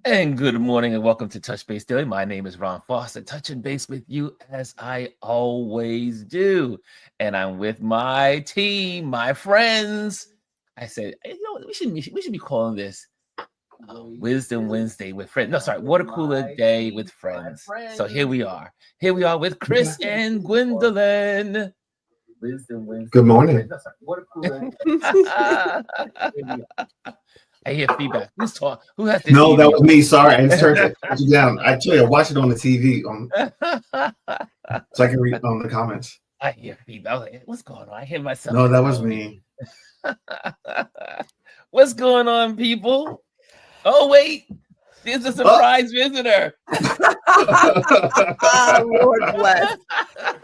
And good morning and welcome to Touch Base Daily. My name is Ron Foster, touching base with you as I always do. And I'm with my team, my friends. I said, we should be calling this Wisdom Wednesday with friends. No, sorry, Water Cooler Day with friends. So here we are. Here we are with Chris and Gwendolyn. Wisdom Wednesday. Good morning. Water Cooler. I hear feedback. Who's talking? Who has this? No, that was me. Sorry, I just turned it down. I tell you, I watched it on the TV so I can read on the comments. I hear feedback. I was like, what's going on? I hear myself. No, that was me. What's going on, people? Oh, wait. There's a surprise visitor. Lord bless.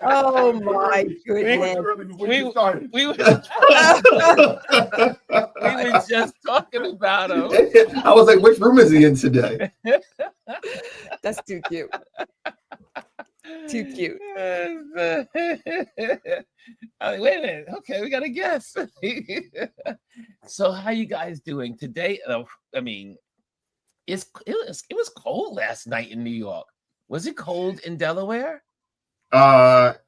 Oh my goodness. We were just talking about him. I was like, which room is he in today? That's too cute. Too cute. I was like, wait a minute. Okay, we got to guess. So how you guys doing today? I mean, it was cold last night in New York. Was it cold in Delaware?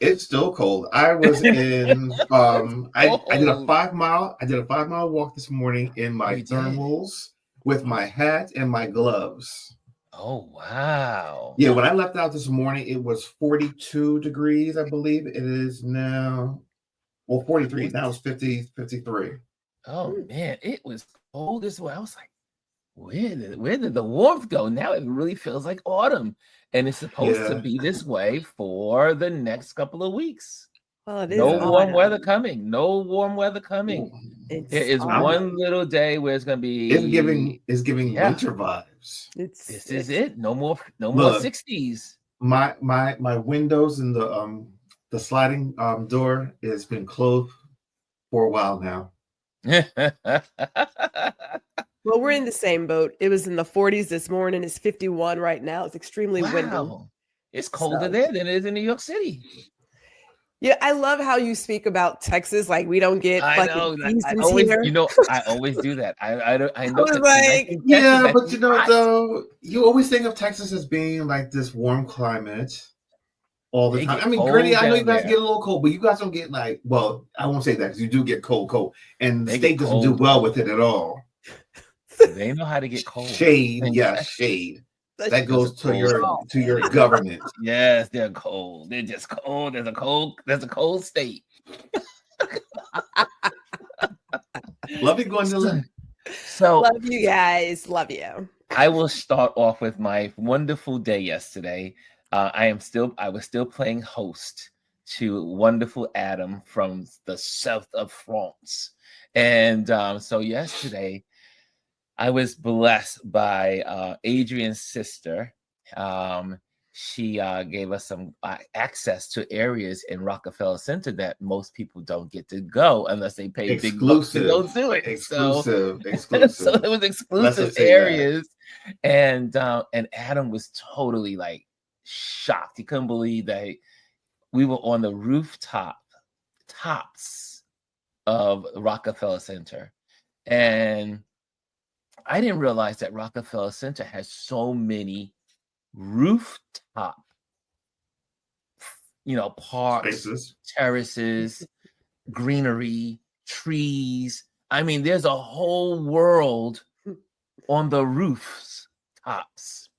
It's still cold. I was in I did a 5-mile walk this morning in my thermals with my hat and my gloves. Oh wow. Yeah, when I left out this morning, it was 42 degrees, I believe. It is now 43. Now it's 53. Oh man, it was cold as well. I was like, where did the warmth go? Now it really feels like autumn, and it's supposed to be this way for the next couple of weeks. Well, it is no warm weather coming. No warm weather coming. There is one little day where it's gonna be. It's giving winter vibes. This is it. No more 60s. My windows and the sliding door has been closed for a while now. Well, we're in the same boat. It was in the 40s this morning. It's 51 right now. It's extremely windy. It's colder there than it is in New York City. Yeah, I love how you speak about Texas. Like we don't get fucking seasons here. I always do that. I know. I was like, but though, you always think of Texas as being like this warm climate all the time. I mean, gritty. I know you guys get a little cold, but you guys don't get like. Well, I won't say that because you do get cold, and the state doesn't do well with it at all. They know how to get cold. Shade. That goes to your government. Yes, they're cold. They're just cold. There's a cold state. Love you, Gwendolyn. So love you guys. Love you. I will start off with my wonderful day yesterday. I was still playing host to wonderful Adam from the south of France. And so yesterday I was blessed by Adrian's sister. She gave us some access to areas in Rockefeller Center that most people don't get to go unless they pay big bucks to go do it. Exclusive. So it was exclusive areas, and Adam was totally like shocked. He couldn't believe that we were on the tops of Rockefeller Center, and I didn't realize that Rockefeller Center has so many rooftop, parks, spaces, terraces, greenery, trees. I mean, there's a whole world on the rooftops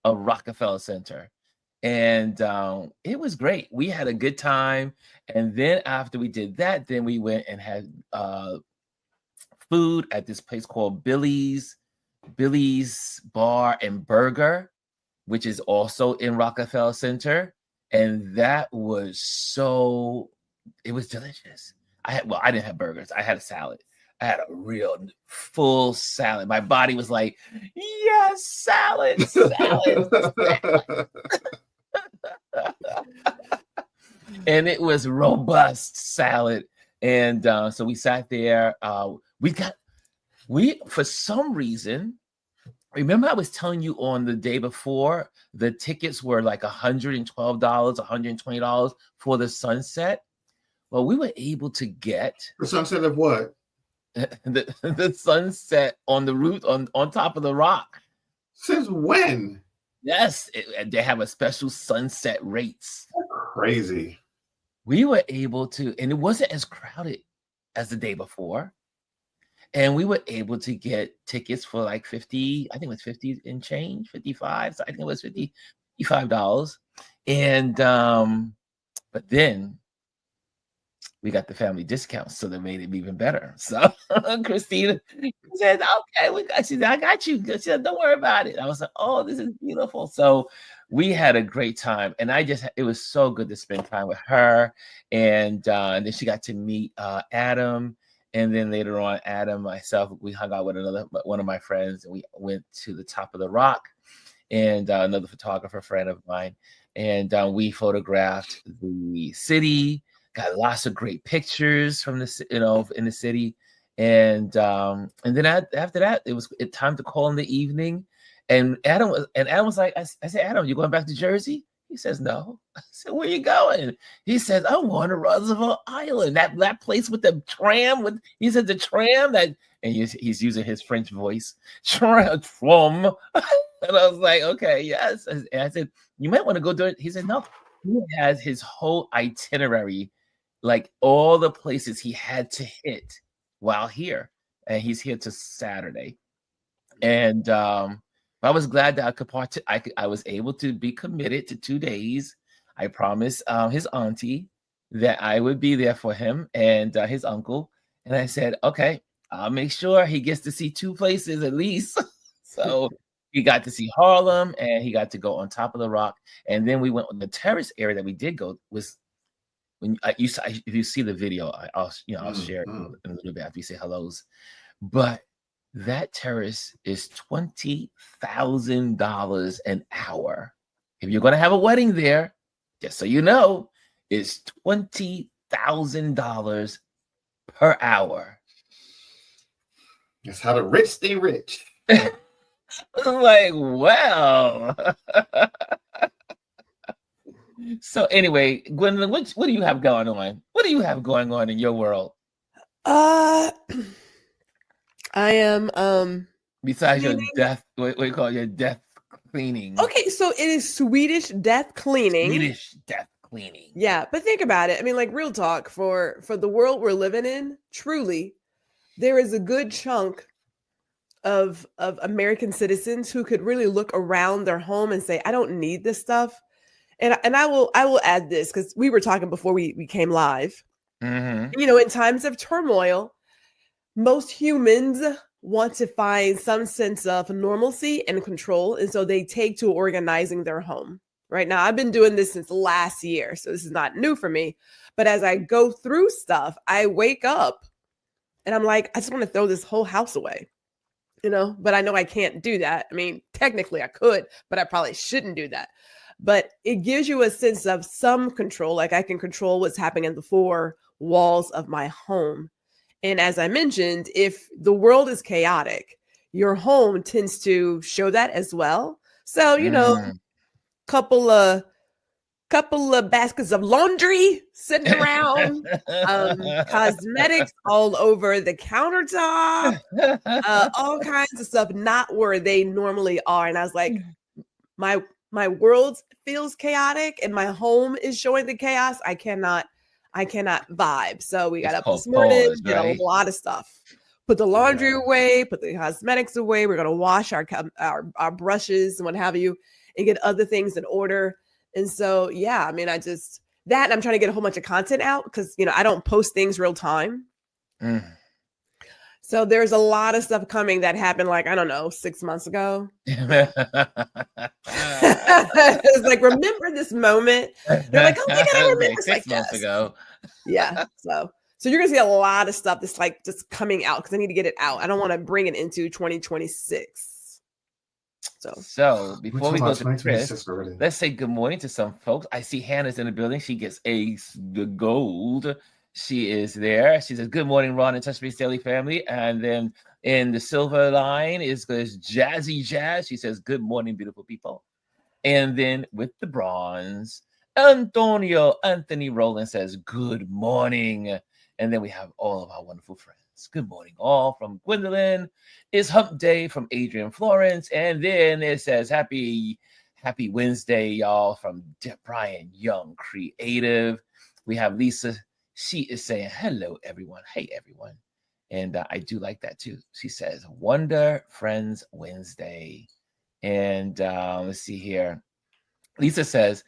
of Rockefeller Center. And it was great. We had a good time. And then after we did that, then we went and had food at this place called Billy's Bar and Burger, which is also in Rockefeller Center. And that was it was delicious. I didn't have burgers. I had a salad. I had a real full salad. My body was like, yes, salad. And it was robust salad. And so we sat there. For some reason, remember I was telling you on the day before, the tickets were like $112, $120 for the sunset. Well, we were able to get the sunset of what? the sunset on the roof on top of the rock. Since when? Yes, they have a special sunset rates. Crazy. We were able to, and it wasn't as crowded as the day before. And we were able to get tickets for like 50, I think it was 50 and change, 55. So I think it was $55. And but then we got the family discount, so that made it even better. So Christina said, okay, she said, I got you. She said, don't worry about it. I was like, oh, this is beautiful. So we had a great time. And it was so good to spend time with her. And then she got to meet Adam. And then later on, Adam, myself, we hung out with one of my friends, and we went to the top of the rock, and another photographer friend of mine. And we photographed the city, got lots of great pictures from this, in the city. And then after that, it was time to call in the evening. And Adam was like, I said, Adam, you going back to Jersey? He says, no. I said, where you going? He says, I'm going to Roosevelt Island. That place with the tram. He said the tram and he's using his French voice. Tram. And I was like, okay, yes. And I said, you might want to go do it. He said, no. He has his whole itinerary, like all the places he had to hit while here. And he's here to Saturday. And I was glad that I was able to be committed to 2 days. I promised his auntie that I would be there for him and his uncle. And I said, okay, I'll make sure he gets to see 2 places at least. So he got to see Harlem, and he got to go on top of the rock. And then we went on the terrace area that we did go was when if you see the video, I'll share it in a little bit after you say hellos. But that terrace is $20,000 an hour. If you're going to have a wedding there, just so you know, it's $20,000 per hour. That's how the rich stay rich. Like, wow. So anyway, Gwendolyn, what do you have going on? What do you have going on in your world? I am besides cleaning. Your death, what do you call your death cleaning? Okay, so it is Swedish death cleaning. Swedish death cleaning. Yeah, but think about it. I mean, like, real talk, for the world we're living in, truly, there is a good chunk of American citizens who could really look around their home and say, I don't need this stuff. And I will add this, because we were talking before we came live. Mm-hmm. In times of turmoil, most humans want to find some sense of normalcy and control. And so they take to organizing their home. Right now, I've been doing this since last year, so this is not new for me. But as I go through stuff, I wake up and I'm like, I just want to throw this whole house away, but I know I can't do that. I mean, technically I could, but I probably shouldn't do that. But it gives you a sense of some control. Like, I can control what's happening in the 4 walls of my home. And as I mentioned, if the world is chaotic, your home tends to show that as well. So, couple of baskets of laundry sitting around, cosmetics all over the countertop, all kinds of stuff, not where they normally are. And I was like, my world feels chaotic and my home is showing the chaos. I cannot vibe. So we got up this morning, did a lot of stuff. Put the laundry away, put the cosmetics away. We're gonna wash our brushes and what have you, and get other things in order. And so, yeah, I mean, I'm trying to get a whole bunch of content out because I don't post things real time. So there's a lot of stuff coming that happened, like, I don't know, 6 months ago. It's like, remember this moment? They're like, oh my God, I remember 6 months ago. Yeah. So you're going to see a lot of stuff that's like just coming out because I need to get it out. I don't want to bring it into 2026. So before we go to Chris, let's say good morning to some folks. I see Hannah's in the building. She gets the gold. She is there. She says, good morning, Ron and Touch Base Daily family. And then in the silver line is Jazzy Jazz. She says, good morning, beautiful people. And then with the bronze, Anthony Rowland says, good morning. And then we have all of our wonderful friends. Good morning, all from Gwendolyn. It's Hump Day from Adrian Florence. And then it says, Happy Wednesday, y'all, from Brian Young Creative. We have Lisa. She is saying, hello, everyone. Hey, everyone. And I do like that, too. She says, Wonder Friends Wednesday. And let's see here. Lisa says,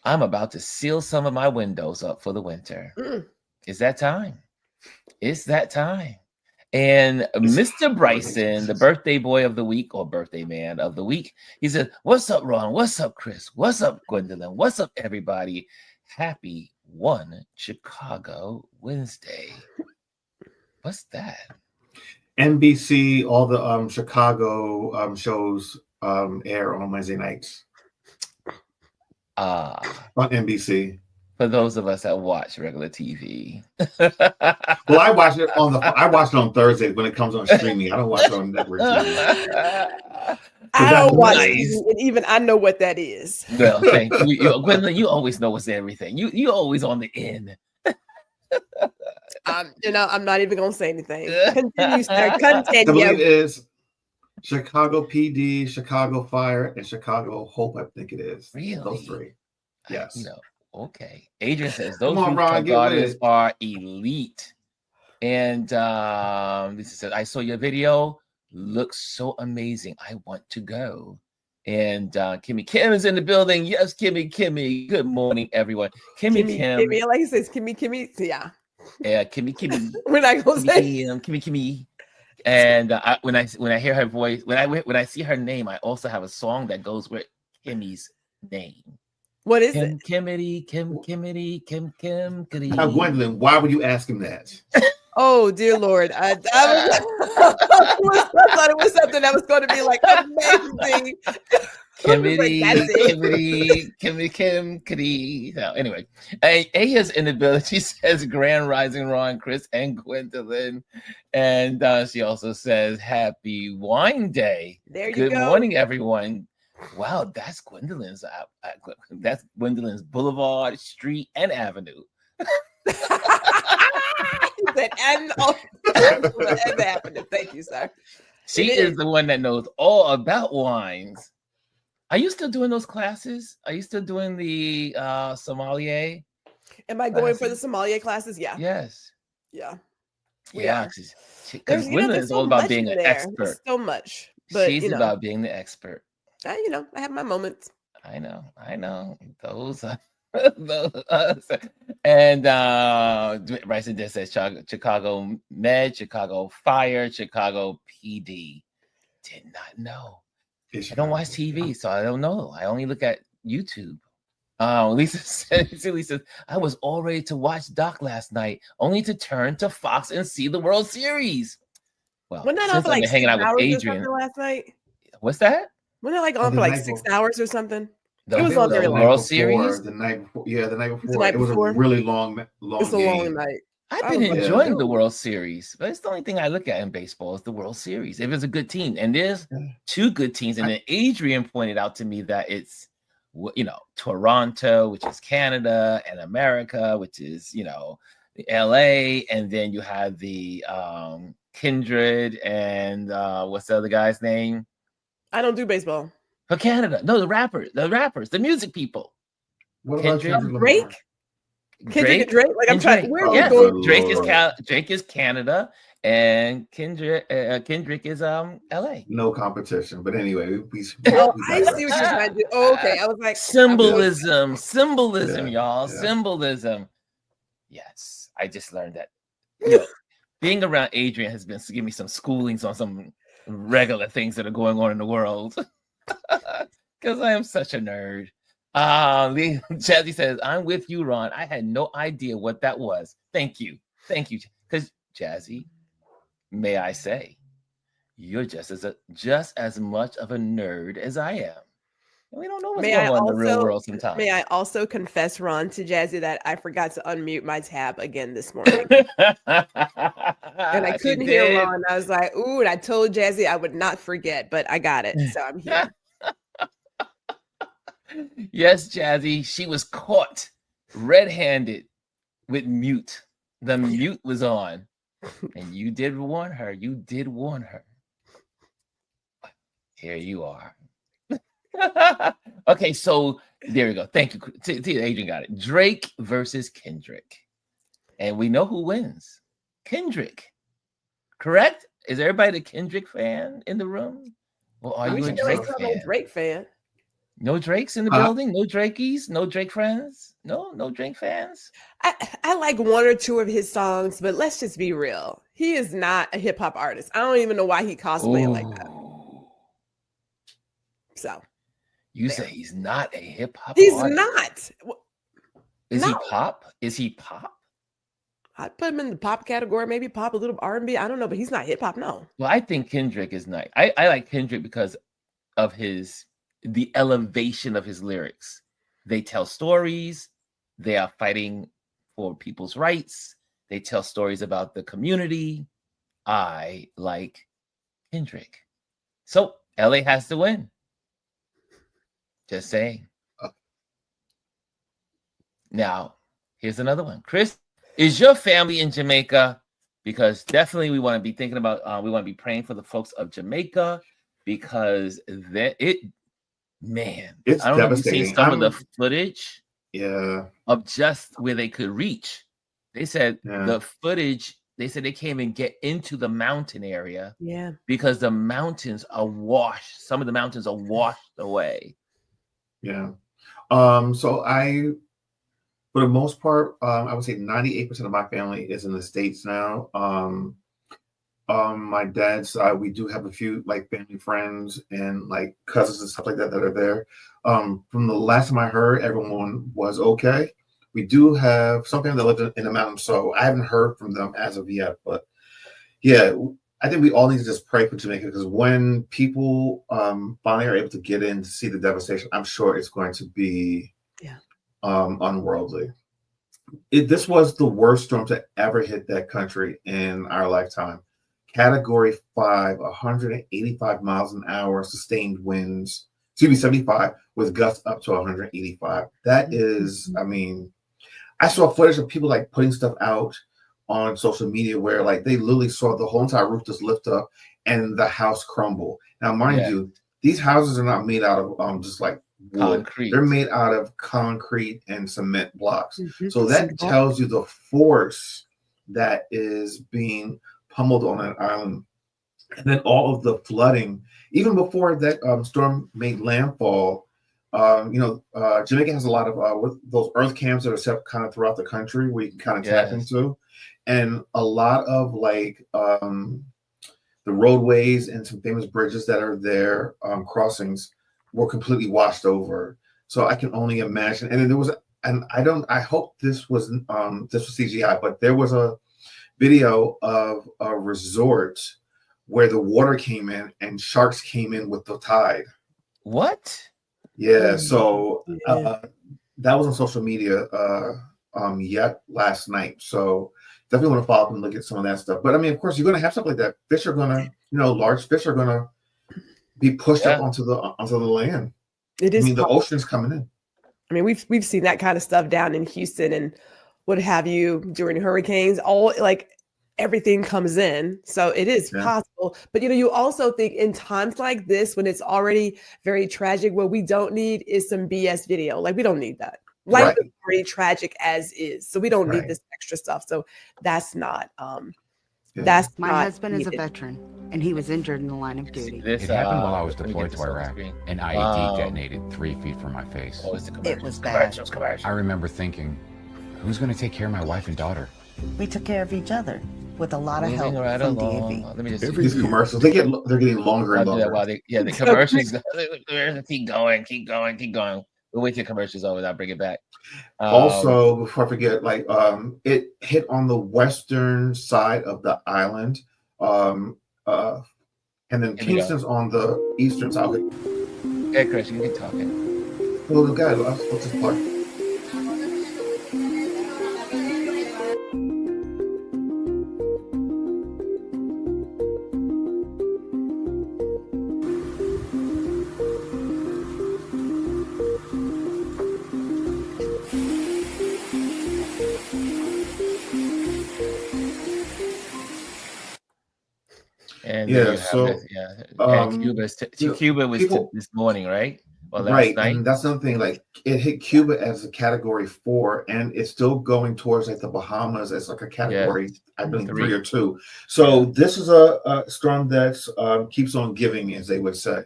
I'm about to seal some of my windows up for the winter. It's that time. It's that time. And Mr. Bryson, the birthday boy of the week or birthday man of the week, he said, what's up, Ron? What's up, Chris? What's up, Gwendolyn? What's up, everybody? Happy One Chicago Wednesday. What's that? NBC, all the Chicago shows air on Wednesday nights. On NBC. For those of us that watch regular TV. Well, I watch it on Thursday when it comes on streaming. I don't watch it on network TV. I don't watch TV, and even I know what that is. Well, thank you. Gwendolyn, you always know what's everything. You always on the end. I'm not even gonna say anything. Continue, sir. Continue. The belief is Chicago PD, Chicago Fire, and Chicago Hope. I think it is. Really? Those three. Yes. Okay. Adrian says those gardens are elite. And Lisa says, I saw your video. Looks so amazing. I want to go. And Kimmy Kim is in the building. Yes, Kimmy. Good morning, everyone. Kimmy Kim. Kimmy, like he says, Kimmy. Yeah. Yeah, Kimmy. We're not gonna say Kimmy. And when I hear her voice, when I see her name, I also have a song that goes with Kimmy's name. What is it? Kimmity. Now, Gwendolyn, why would you ask him that? Oh, dear Lord. I thought it was something that was going to be like amazing. Kimmy. So anyway, Aya's in the building. She says, Grand Rising, Ron, Chris, and Gwendolyn. And she also says, Happy Wine Day. There you go. Good morning, everyone. Wow, that's Gwendolyn's Boulevard, Street, and Avenue. and Avenue. Thank you, sir. She is the one that knows all about wines. Are you still doing those classes? Are you still doing the sommelier? Am I going for the sommelier classes? Yeah. Yes. Yeah. Yeah. Because Gwendolyn is all about being an expert. There's so much. But she's about being the expert. I have my moments. I know. Those are and Bryson just says Chicago Med, Chicago Fire, Chicago PD. Did not know. I don't watch TV, so I don't know. I only look at YouTube. Lisa says, I was all ready to watch Doc last night, only to turn to Fox and see the World Series. Well, wasn't that on for like hanging out with Adrian last night? What's that? Wasn't it like on for like 6 hours or something? It was on the World Series. The night before. Yeah, the night before. It was a really long It's a long night. I've been enjoying the World Series, but it's the only thing I look at in baseball is the World Series. If it's a good team, and there's two good teams, and then Adrian pointed out to me that it's, Toronto, which is Canada, and America, which is, LA, and then you have the Kindred and what's the other guy's name? I don't do baseball. For Canada. No, the rappers, the music people. What about Drake? Kendrick and Drake? Like I'm trying. Where are we going? Drake is Canada, and Kendrick is LA. No competition, but anyway, I see what you're trying to do. Oh, okay, I was like symbolism, y'all, symbolism. Yes, I just learned that. Being around Adrian has been giving me some schoolings on some regular things that are going on in the world. Because I am such a nerd. Jazzy says, I'm with you, Ron. I had no idea what that was. Thank you. Because Jazzy, may I say, you're just as much of a nerd as I am. We don't know what's going on in the real world sometimes. May I also confess, Ron, to Jazzy that I forgot to unmute my tab again this morning. And I couldn't hear Ron. I was like, ooh, and I told Jazzy I would not forget, but I got it. So I'm here. Yes, Jazzy, she was caught red-handed with mute. The mute was on. And you did warn her. You did warn her. Here you are. Okay, so there we go. Thank you. Adrian got it. Drake versus Kendrick. And we know who wins. Kendrick. Correct? Is everybody a Kendrick fan in the room? Well, are you a Drake fan? Drake fan. No Drakes in the building? No Drakeys? No Drake friends? No Drake fans? I like one or two of his songs, but let's just be real. He is not a hip hop artist. I don't even know why he cosplaying like that. So you say he's not a hip hop artist? He's not. Is he pop? Is he pop? I'd put him in the pop category, maybe pop, a little R&B. I don't know, but he's not hip hop, no. Well, I think Kendrick is nice. I like Kendrick because of the elevation of his lyrics. They tell stories. They are fighting for people's rights. They tell stories about the community. I like Kendrick. So LA has to win. Just saying. Now, here's another one. Chris, is your family in Jamaica? Because definitely we want to be thinking about, we want to be praying for the folks of Jamaica because it's I don't know if you've seen some of the footage of just where they could reach. They said the footage, they said they can't even get into the mountain area because the mountains are washed. Some of the mountains are washed away. Yeah. So for the most part, I would say 98% of my family is in the States now. My dad's side, we do have a few like family friends and like cousins and stuff like that are there. From the last time I heard, everyone was okay. We do have some family that live in the mountains, so I haven't heard from them as of yet. But yeah, I think we all need to just pray for Jamaica because when people finally are able to get in to see the devastation, I'm sure it's going to be unworldly. This was the worst storm to ever hit that country in our lifetime. Category 5, 185 miles an hour, sustained winds, 75 with gusts up to 185. That is, I mean, I saw footage of people like putting stuff out on social media where like they literally saw the whole entire roof just lift up and the house crumble. Now, mind you, these houses are not made out of just like wood. Concrete. They're made out of concrete and cement blocks. So that tells you the force that is being pummeled on that island. And then all of the flooding, even before that storm made landfall, Jamaica has a lot of with those earth cams that are set kind of throughout the country where you can kind of tap into. And a lot of like the roadways and some famous bridges that are there, crossings, were completely washed over. So I can only imagine. And then there was, and I hope this was CGI, but there was a video of a resort where the water came in and sharks came in with the tide. What? Yeah. So that was on social media last night. So definitely want to follow up and look at some of that stuff. But I mean, of course, you're going to have stuff like that. Fish are going to, large fish are going to be pushed up onto the land. It is. I mean, the ocean's coming in. I mean, we've seen that kind of stuff down in Houston and what have you during hurricanes. All like everything comes in, so it is possible. But you also think in times like this when it's already very tragic, what we don't need is some BS video. Like we don't need that. Life is already tragic as is, so we don't need this extra stuff. So that's not. That's my husband is a veteran, and he was injured in the line of duty. It happened while I was deployed to Iraq. An IED detonated 3 feet from my face. It was bad. I remember thinking, who's going to take care of my wife and daughter? We took care of each other with a lot of help from DAV. Let me just these commercials, they're getting longer and longer. The commercials keep going. We'll wait till commercials over. I'll bring it back. Also, before I forget, it hit on the western side of the island, and then Kingston's on the eastern side. Hey, Chris, you can keep talking. Well, guys, what's this part? And Yeah, then you have this, and Cuba was this morning, right? Or last night. And that's another thing. Like it hit Cuba as a category 4, and it's still going towards like the Bahamas as like a category, I believe 3 or 2. So this is a storm that keeps on giving, as they would say.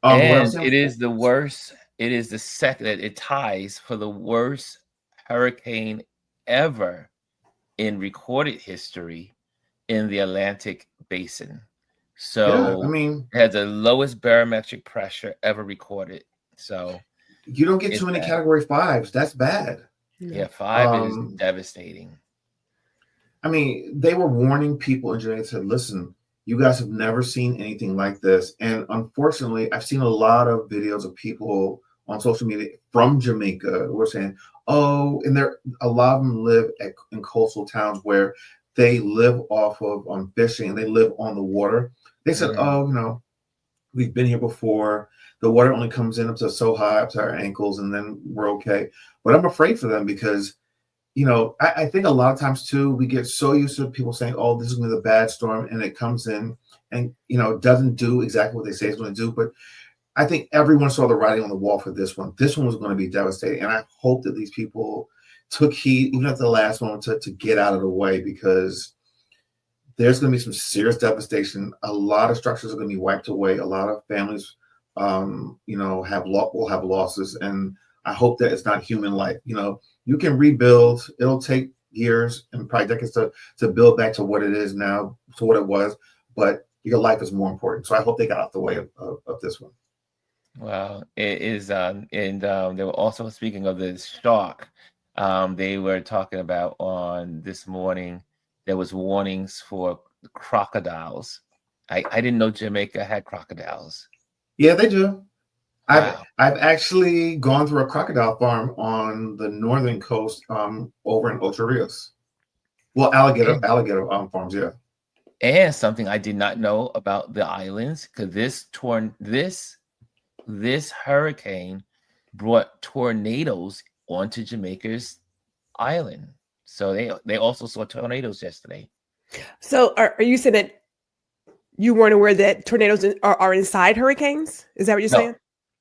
And it is the worst. It is the second. It ties for the worst hurricane ever in recorded history in the Atlantic Basin. So it has the lowest barometric pressure ever recorded. So you don't get too many category 5s. That's bad. Yeah, 5 is devastating. I mean, they were warning people in Jamaica, said, listen, you guys have never seen anything like this. And unfortunately, I've seen a lot of videos of people on social media from Jamaica who are saying, oh, and a lot of them live in coastal towns where they live off of fishing and they live on the water. They said, oh, we've been here before. The water only comes in up to so high, up to our ankles, and then we're okay. But I'm afraid for them because, I think a lot of times too, we get so used to people saying, oh, this is going to be the bad storm, and it comes in and, doesn't do exactly what they say it's going to do. But I think everyone saw the writing on the wall for this one. This one was going to be devastating. And I hope that these people took heed, even at the last moment, to get out of the way, because there's going to be some serious devastation. A lot of structures are going to be wiped away. A lot of families, will have losses. And I hope that it's not human life. You can rebuild. It'll take years and probably decades to build back to what it is now, to what it was. But your life is more important. So I hope they got out the way of this one. Well, it is, and they were also speaking of the shark. They were talking about on this morning, there was warnings for crocodiles. I didn't know Jamaica had crocodiles. Yeah, they do. Wow. I've actually gone through a crocodile farm on the northern coast, over in Ocho Rios. Well, alligator farms, yeah. And something I did not know about the islands, because this hurricane brought tornadoes onto Jamaica's island. So they also saw tornadoes yesterday. So are you saying that you weren't aware that tornadoes are inside hurricanes? Is that what you're saying?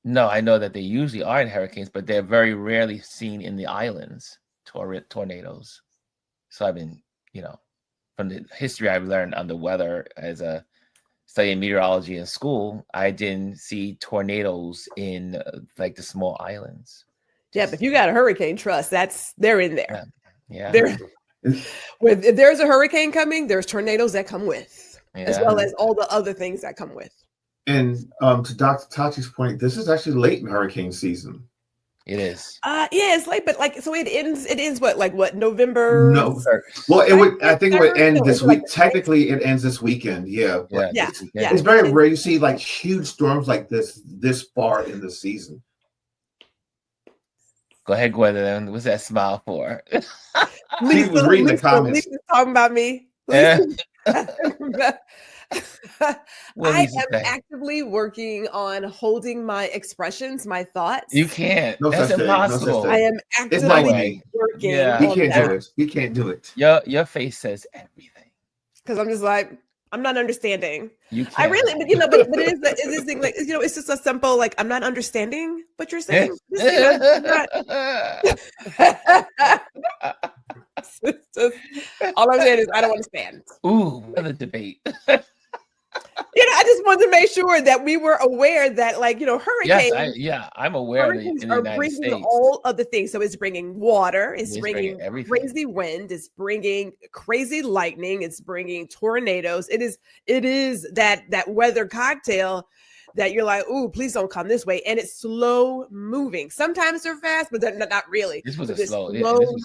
No, I know that they usually are in hurricanes, but they're very rarely seen in the islands, tornadoes. So I've been, from the history I've learned on the weather as a studying meteorology in school, I didn't see tornadoes in like the small islands. Yeah, but if you got a hurricane, trust they're in there. Yeah. If there's a hurricane coming, there's tornadoes that come with, as well as all the other things that come with. And to Dr. Tachi's point, this is actually late in hurricane season. It is. Yeah, it's late, but so it ends what, November? No. Well, I think it would end this week. Technically, it ends this weekend. Yeah. It's very rare you see like huge storms like this far in the season. Go ahead, Gwendolyn. What's that smile for? She was reading the comments. Lisa's talking about me. I am actively working on holding my expressions, my thoughts. You can't. That's impossible. I am actively working. Yeah. You can't do it. Your face says everything. Because I'm just like, I'm not understanding. You can't. I really, but it is this thing, like, it's just a simple, like, I'm not understanding what you're saying. All I'm saying is I don't understand. Ooh, another debate. I just wanted to make sure that we were aware that, like, hurricanes. Yes, I'm aware that in the United States, all of the things. So it's bringing water, it's bringing crazy wind, it's bringing crazy lightning, it's bringing tornadoes. It is that weather cocktail that you're like, ooh, please don't come this way. And it's slow moving. Sometimes they're fast, but they're not really. This was slow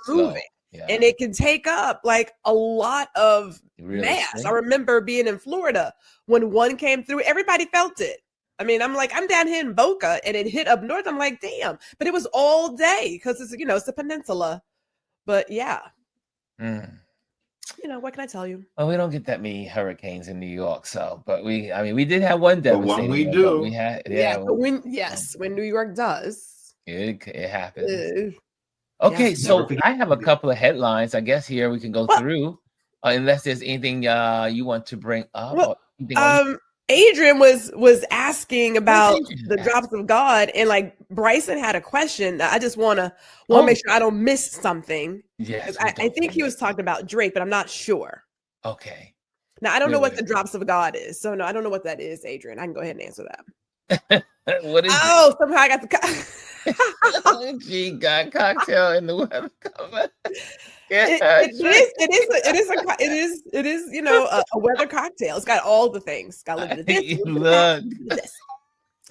moving. Yeah. And it can take up like a lot of mass. I remember being in Florida when one came through, everybody felt it. I mean, I'm down here in Boca and it hit up north. I'm like, damn, but it was all day because it's, it's a peninsula. But yeah, what can I tell you? Well, we don't get that many hurricanes in New York. So, but we did have one devastating. One we do. We had, but when New York does, it happens. Okay, so I have a couple of headlines. I guess here we can go through, unless there's anything you want to bring up. Adrian was asking about the drops of God, and like Bryson had a question. I just want to make sure I don't miss something. Yes, I think he was talking about Drake, but I'm not sure. Okay. Now I don't know what the drops of God is, so no, I don't know what that is, Adrian. I can go ahead and answer that. What is it? Somehow I got the G got cocktail in the weather cover. It is, you know, a weather cocktail. It's got all the things. It's got a little bit of this, a little bit of that,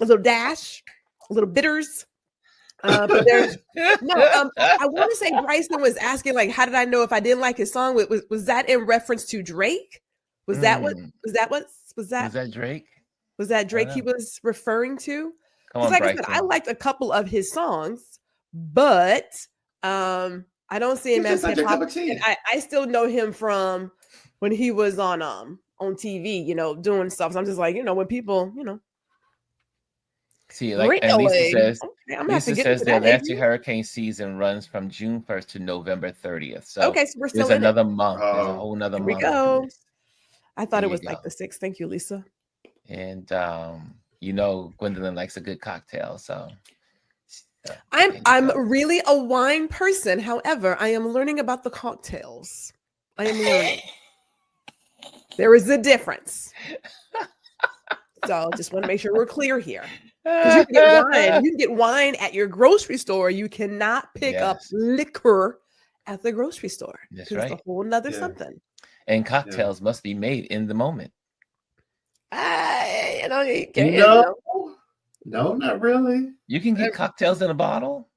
a little dash, a little bitters. But there's I want to say Bryson was asking, like, how did I know if I didn't like his song? Was that in reference to Drake? Was that Drake? Was that Drake he was referring to? Come on, like Bryson. I said, I liked a couple of his songs, but I don't see him as hip hop. I still know him from when he was on TV, you know, doing stuff. So I'm just like, you know, when people, you know. See, like, and Lisa says the Atlantic hurricane season runs from June 1st to November 30th. So okay, so we're still there's another month. There's a whole nother month. Here we go. I thought it was like the 6th. Thank you, Lisa. And you know, Gwendolyn likes a good cocktail, so I'm really a wine person. However, I am learning about the cocktails. I am learning. There is a difference. So just want to make sure we're clear here. Because you can get wine at your grocery store. You cannot pick up liquor at the grocery store. That's right. It's a whole nother something. And cocktails must be made in the moment. No, not really. You can get cocktails in a bottle.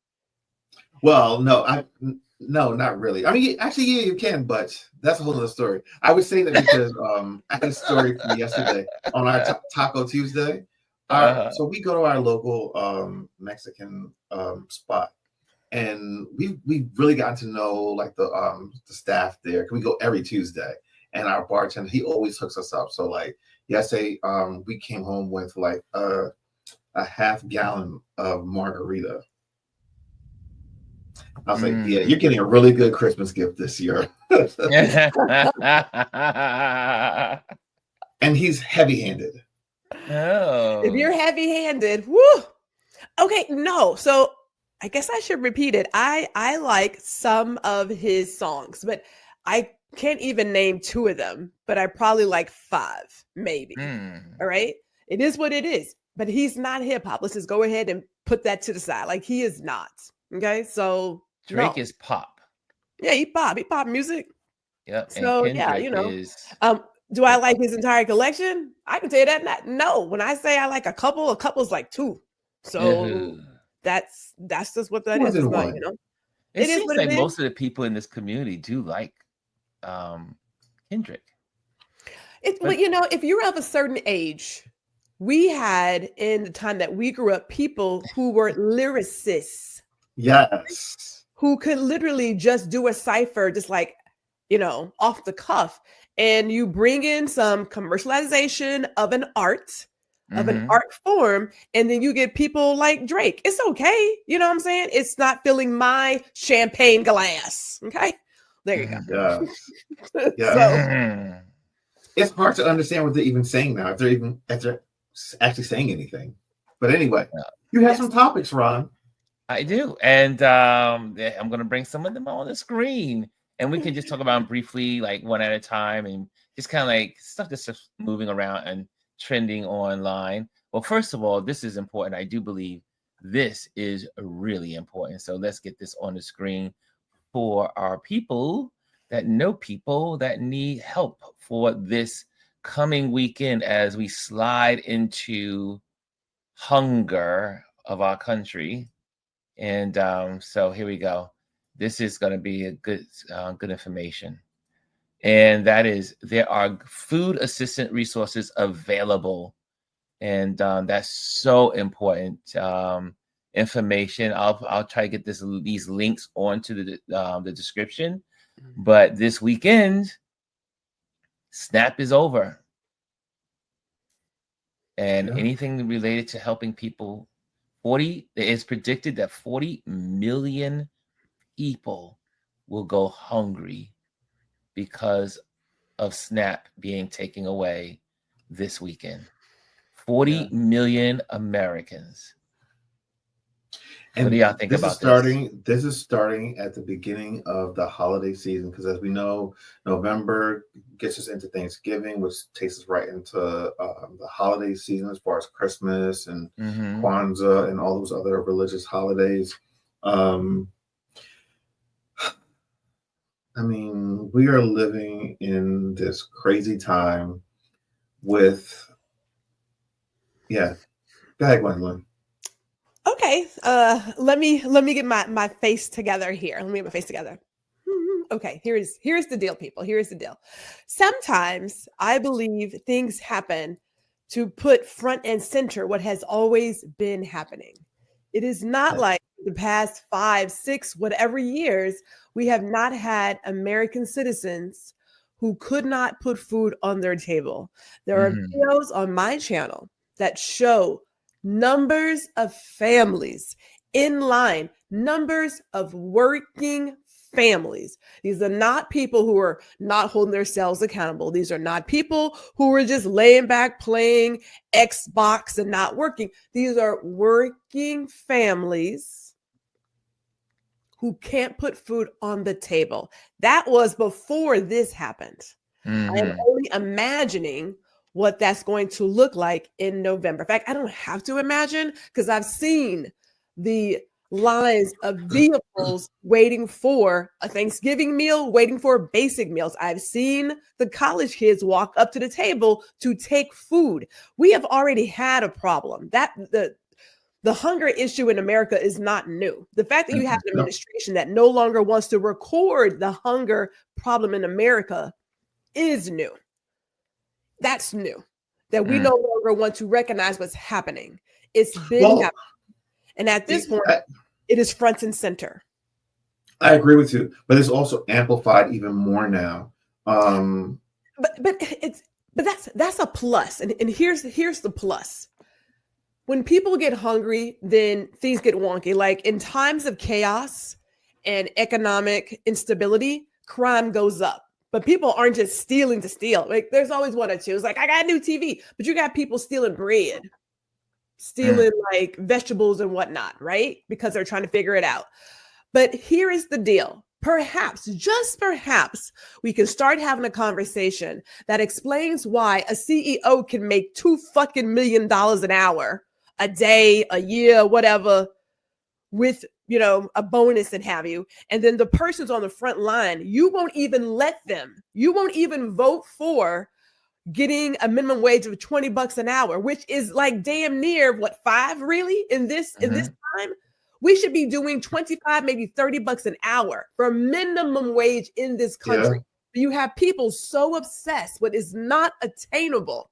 Well, no, not really. I mean, actually, yeah, you can, but that's a whole other story. I was saying that because I had a story from yesterday on our Taco Tuesday. So we go to our local Mexican spot, and we really got to know like the staff there. We go every Tuesday, and our bartender, he always hooks us up. So like yesterday, we came home with like a half gallon of margarita. I was like, yeah, you're getting a really good Christmas gift this year. And he's heavy-handed. Oh. If you're heavy-handed, woo. Okay, no. So I guess I should repeat it. I like some of his songs, but I can't even name 2 of them, but I probably like 5, maybe. All right. It is what it is, but he's not hip hop. Let's just go ahead and put that to the side. Like he is not. Okay. So Drake is pop. Yeah, he pop music. Yep. So yeah, you know. Do I like his entire collection? I can tell you that. No. When I say I like a couple's like 2. So that's just what that is. It's not, you know. It seems like most of the people in this community do like Kendrick. But you know, if you're of a certain age, we had in the time that we grew up people who were lyricists. Yes. Who could literally just do a cipher, just like, you know, off the cuff. And you bring in some commercialization of an art, of an art form, and then you get people like Drake. It's okay. You know what I'm saying? It's not filling my champagne glass. Okay. There you go. Yeah. It's hard to understand what they're even saying now, if they're actually saying anything. But anyway, you have some topics, Ron. I do. And I'm going to bring some of them on the screen. And we can just talk about them briefly, like one at a time, and just kind of like stuff that's just moving around and trending online. Well, first of all, this is important. I do believe this is really important. So let's get this on the screen for our people that know people that need help for this coming weekend as we slide into hunger of our country. And so here we go. This is going to be a good information. And that is, there are food assistance resources available. And that's so important information. I'll try to get these links onto the description. But this weekend, SNAP is over. And anything related to helping people, it is predicted that 40 million people will go hungry because of SNAP being taken away this weekend. 40 million Americans. And what do y'all think about this? This is starting at the beginning of the holiday season, because as we know, November gets us into Thanksgiving, which takes us right into the holiday season as far as Christmas and Kwanzaa and all those other religious holidays. I mean, we are living in this crazy time with, go ahead, Gwendolyn. Okay, let me get my face together here. Let me get my face together. Okay, here's the deal, people. Here's the deal. Sometimes I believe things happen to put front and center what has always been happening. It is not like the past 5, 6, whatever years, we have not had American citizens who could not put food on their table. There are videos on my channel that show numbers of families in line, numbers of working families. These are not people who are not holding themselves accountable. These are not people who are just laying back playing Xbox and not working. These are working families who can't put food on the table. That was before this happened. I am only imagining what that's going to look like in November. In fact, I don't have to imagine, because I've seen the lines of vehicles waiting for a Thanksgiving meal, waiting for basic meals. I've seen the college kids walk up to the table to take food. We have already had a problem. That the hunger issue in America is not new. The fact that you have an administration that no longer wants to record the hunger problem in America is new. That's new. That we no longer want to recognize what's happening. It's been happening. And at this point, it is front and center. I agree with you, but it's also amplified even more now. But that's a plus. And here's the plus. When people get hungry, then things get wonky. Like in times of chaos and economic instability, crime goes up. But people aren't just stealing to steal. Like there's always one or two. It's like, I got a new TV, but you got people stealing bread, stealing like vegetables and whatnot, right? Because they're trying to figure it out. But here is the deal. Perhaps, just perhaps, we can start having a conversation that explains why a CEO can make $2 million an hour, a day, a year, whatever, with a bonus and have you. And then the person's on the front line, you won't even let them. You won't even vote for getting a minimum wage of $20 an hour, which is like damn near what, 5 really in this time. We should be doing 25, maybe $30 an hour for minimum wage in this country. Yeah. You have people so obsessed with is not attainable.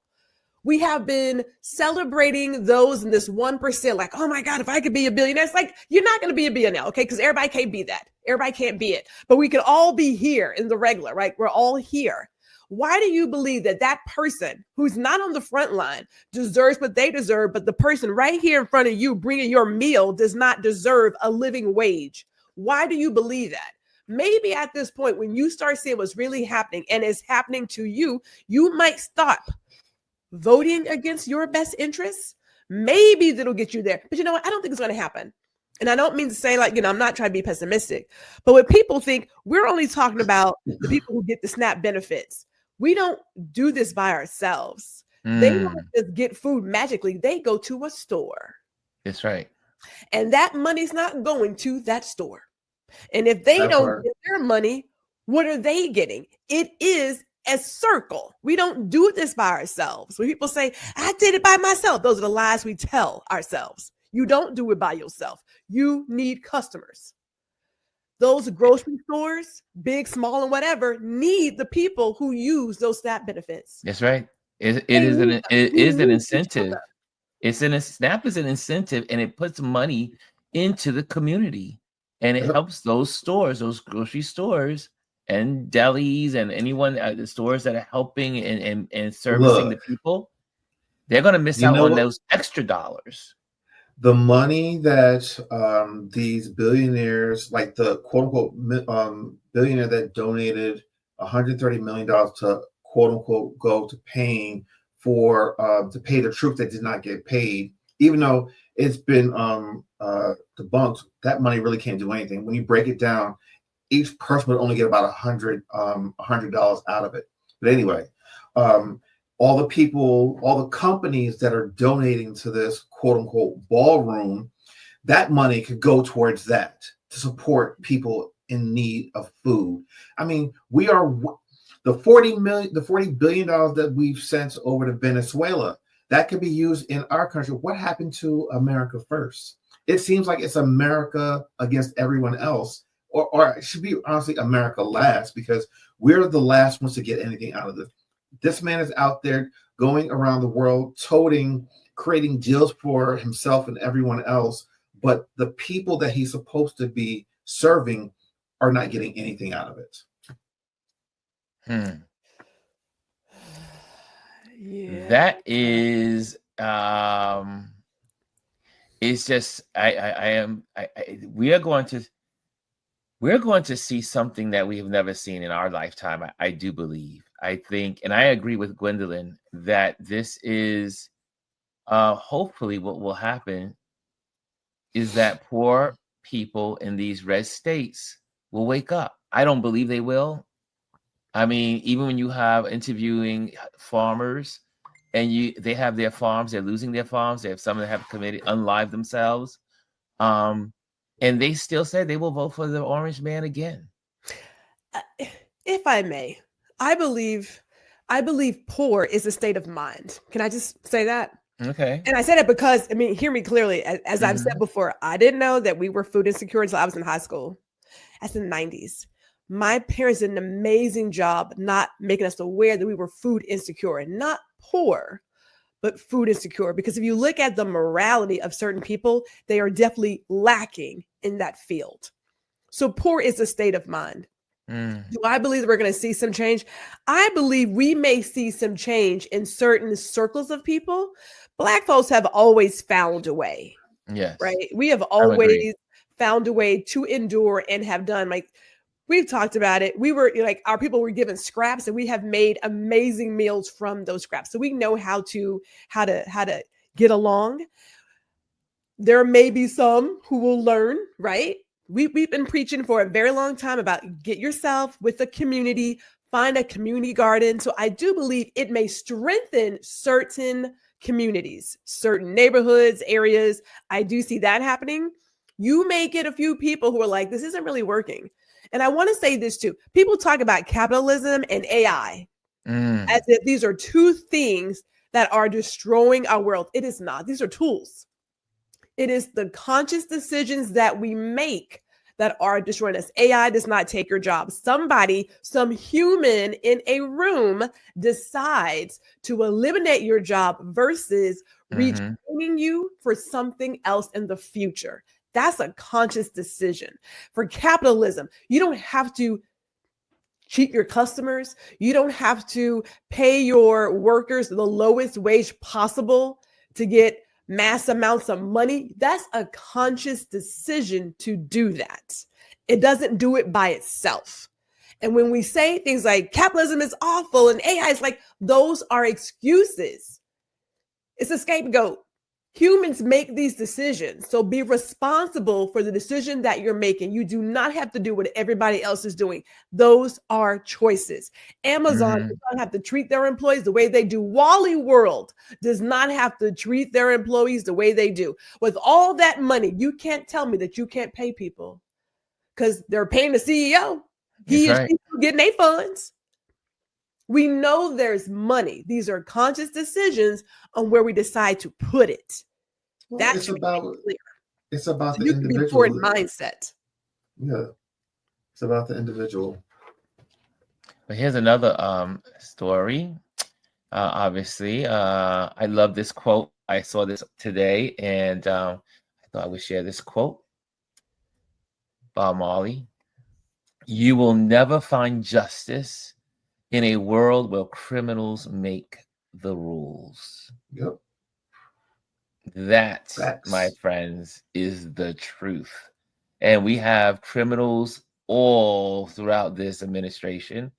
We have been celebrating those in this 1%, like, oh my God, if I could be a billionaire. It's like, you're not going to be a billionaire, okay? Because everybody can't be that. Everybody can't be it. But we could all be here in the regular, right? We're all here. Why do you believe that person who's not on the front line deserves what they deserve, but the person right here in front of you bringing your meal does not deserve a living wage? Why do you believe that? Maybe at this point, when you start seeing what's really happening and is happening to you, you might stop voting against your best interests. Maybe that'll get you there. But you know what? I don't think it's going to happen. And I don't mean to say like, I'm not trying to be pessimistic, but when people think we're only talking about the people who get the SNAP benefits, we don't do this by ourselves. They don't just get food magically. They go to a store. That's right. And that money's not going to that store. And if they don't get their money, what are they getting? It is a circle. We don't do this by ourselves. When people say, I did it by myself, those are the lies we tell ourselves. You don't do it by yourself. You need customers. Those grocery stores, big, small, and whatever, need the people who use those SNAP benefits. That's right. It is an incentive. SNAP is an incentive, and it puts money into the community, and it helps those stores, those grocery stores, and delis, and anyone the stores that are helping and servicing the people. They're going to miss out on those extra dollars. The money that these billionaires, like the quote unquote billionaire that donated $130 million to quote unquote go to paying for to pay the troops that did not get paid, even though it's been debunked. That money really can't do anything. When you break it down, each person would only get about $100 out of it. But anyway, all the people, all the companies that are donating to this quote unquote ballroom, that money could go towards that to support people in need of food. I mean, we are the $40 billion that we've sent over to Venezuela, that could be used in our country. What happened to America first? It seems like it's America against everyone else, or it should be honestly America last, because we're the last ones to get anything out of this. This man is out there going around the world, creating deals for himself and everyone else, but the people that he's supposed to be serving are not getting anything out of it. Yeah. That is it's just we are going to see something that we have never seen in our lifetime. I do believe. I think, and I agree with Gwendolyn that this is hopefully what will happen is that poor people in these red states will wake up. I don't believe they will. I mean, even when you have interviewing farmers and they have their farms, they're losing their farms. They have some that have committed unlive themselves. And they still say they will vote for the orange man again. If I may, I believe poor is a state of mind. Can I just say that? Okay. And I say that because, I mean, hear me clearly. As I've said before, I didn't know that we were food insecure until I was in high school. That's in the 90s. My parents did an amazing job not making us aware that we were food insecure, and not poor, but food insecure. Because if you look at the morality of certain people, they are definitely lacking in that field. So poor is a state of mind. Do I believe that we're going to see some change? I believe we may see some change in certain circles of people. Black folks have always found a way. Yes. Right? We have always found a way to endure and have done, like, we've talked about it. We were like, our people were given scraps, and we have made amazing meals from those scraps. So we know how to get along. There may be some who will learn, right? We've been preaching for a very long time about get yourself with a community, find a community garden. So I do believe it may strengthen certain communities, certain neighborhoods, areas. I do see that happening. You may get a few people who are like, this isn't really working. And I want to say this too. People talk about capitalism and AI as if these are two things that are destroying our world. It is not. These are tools. It is the conscious decisions that we make that are destroying us. AI does not take your job. Somebody, some human in a room decides to eliminate your job versus retraining you for something else in the future. That's a conscious decision. For capitalism, you don't have to cheat your customers. You don't have to pay your workers the lowest wage possible to get mass amounts of money. That's a conscious decision to do that. It doesn't do it by itself. And when we say things like capitalism is awful and AI is like, those are excuses. It's a scapegoat. Humans make these decisions. So be responsible for the decision that you're making. You do not have to do what everybody else is doing. Those are choices. Amazon does not have to treat their employees the way they do. Wally World does not have to treat their employees the way they do. With all that money, you can't tell me that you can't pay people because they're paying the CEO. He is getting their funds. We know there's money. These are conscious decisions on where we decide to put it. Well, That's it's about so the individual mindset. Yeah, it's about the individual. But here's another story. Obviously, I love this quote. I saw this today, and I thought I would share this quote. Bob Marley: "You will never find justice in a world where criminals make the rules." Yep. That, my friends, is the truth. And we have criminals all throughout this administration.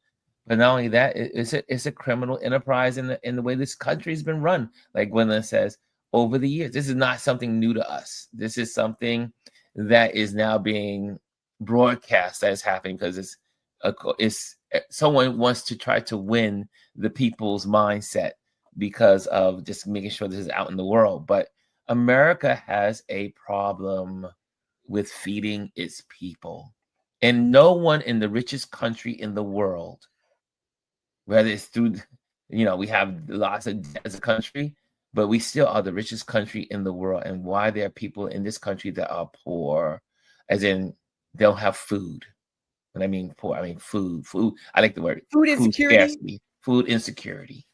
But not only that, it's a criminal enterprise in the way this country's been run. Like Gwendolyn says, over the years, this is not something new to us. This is something that is now being broadcast that is happening because it's someone wants to try to win the people's mindset because of just making sure this is out in the world. But America has a problem with feeding its people, and no one in the richest country in the world, whether it's through, we have lots of debt as a country, but we still are the richest country in the world. And why there are people in this country that are poor, as in they don't have food. When I mean poor, I mean food. I like the word food insecurity. Food insecurity.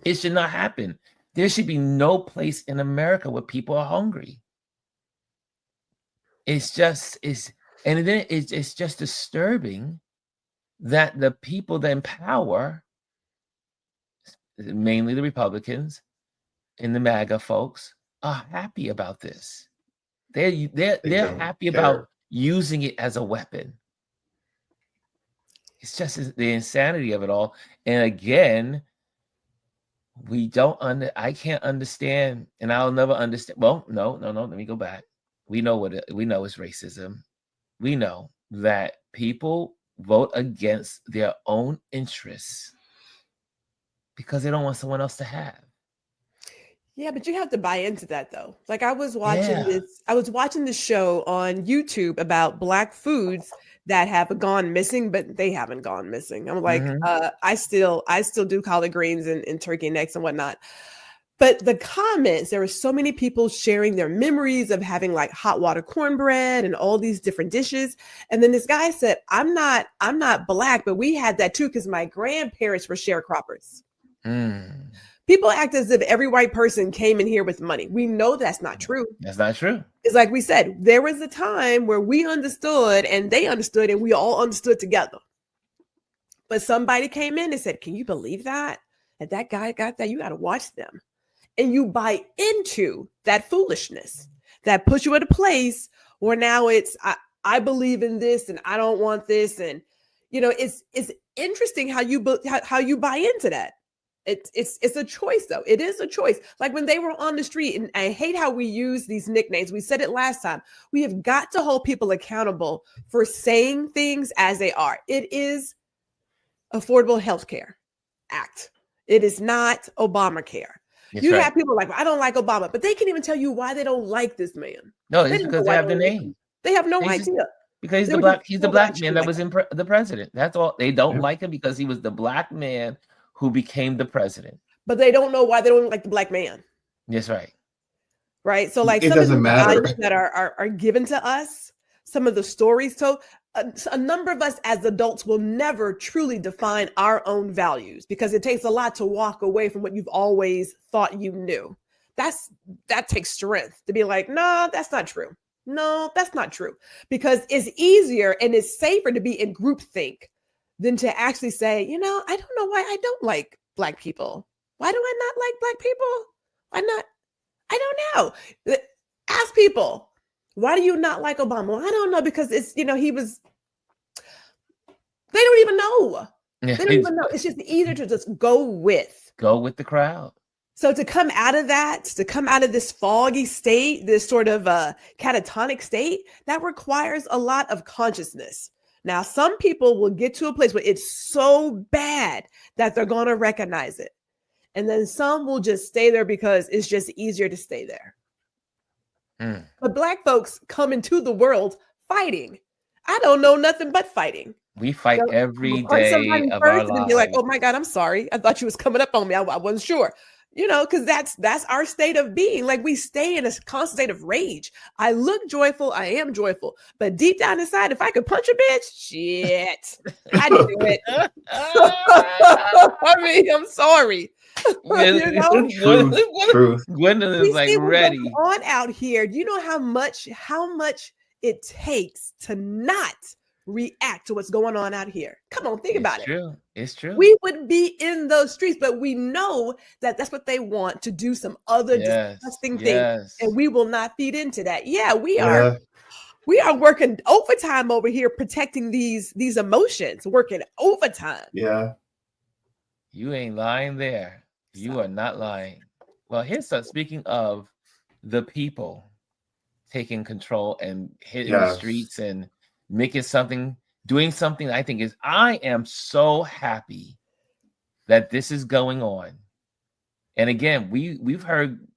It should not happen. There should be no place in America where people are hungry. It's just disturbing that the people that in power, mainly the Republicans and the MAGA folks, are happy about this. They're happy about using it as a weapon. It's just the insanity of it all. And again, I can't understand, and I'll never understand. Well, no, let me go back. We know it's racism. We know that people vote against their own interests because they don't want someone else to have. Yeah, but you have to buy into that though. Like I was watching this show on YouTube about Black foods that have gone missing, but they haven't gone missing. I'm like, I still do collard greens and turkey necks and whatnot. But the comments, there were so many people sharing their memories of having like hot water cornbread and all these different dishes. And then this guy said, I'm not Black, but we had that too because my grandparents were sharecroppers. People act as if every white person came in here with money. We know that's not true. That's not true. It's like we said, there was a time where we understood and they understood and we all understood together. But somebody came in and said, can you believe that? And that guy got that? You got to watch them. And you buy into that foolishness that puts you at a place where now it's, I believe in this and I don't want this. And, it's interesting how you buy into that. It's a choice though. It is a choice. Like when they were on the street, and I hate how we use these nicknames. We said it last time. We have got to hold people accountable for saying things as they are. It is Affordable Health Care Act. It is not Obamacare. That's right. Have people like, I don't like Obama, but they can't even tell you why they don't like this man. No, it's because they have the name. They have no idea. Because he's the black man that was the president. That's all. They don't like him because he was the black man who became the president. But they don't know why they don't like the black man. That's right. Right. So like it some doesn't of the matter values that are given to us, some of the stories told, a number of us as adults will never truly define our own values because it takes a lot to walk away from what you've always thought you knew. That takes strength to be like, no, that's not true. No, that's not true. Because it's easier and it's safer to be in groupthink than to actually say, I don't know why I don't like Black people. Why do I not like Black people? Why not? I don't know. Ask people, why do you not like Obama? Well, I don't know because it's, they don't even know. They don't even know. It's just easier to just go with the crowd. So to come out of this foggy state, this sort of catatonic state, that requires a lot of consciousness. Now, some people will get to a place where it's so bad that they're going to recognize it. And then some will just stay there because it's just easier to stay there. But Black folks come into the world fighting. I don't know nothing but fighting. We fight every day of our lives. And be like, oh my God, I'm sorry. I thought you was coming up on me. I wasn't sure. Because that's our state of being. Like we stay in a constant state of rage. I look joyful. I am joyful. But deep down inside, if I could punch a bitch, shit, I'd do it. I mean, I'm sorry. Truth. Gwendolyn is like ready. On out here. Do you know how much it takes to not react to what's going on out here? Come on, think about it. It's true. We would be in those streets, but we know that that's what they want to do some other disgusting thing, and we will not feed into that. Yeah, we are. We are working overtime over here, protecting these emotions, working overtime. Yeah. You ain't lying there. You are not lying. Well, here's speaking of the people taking control and hitting the streets and making something, doing something. I am so happy that this is going on. And again, we've heard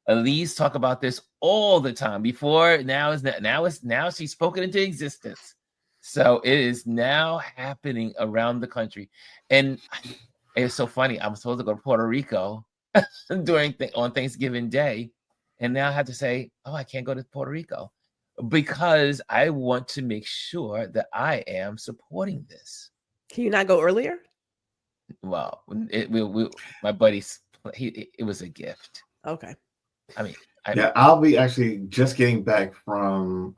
Elise talk about this all the time before. Now she's spoken into existence. So it is now happening around the country. And it's so funny. I'm supposed to go to Puerto Rico on Thanksgiving Day. And now I have to say, oh, I can't go to Puerto Rico because I want to make sure that I am supporting this. Can you not go earlier? Well, my buddies, it was a gift. Okay. I mean, I'll be actually just getting back from,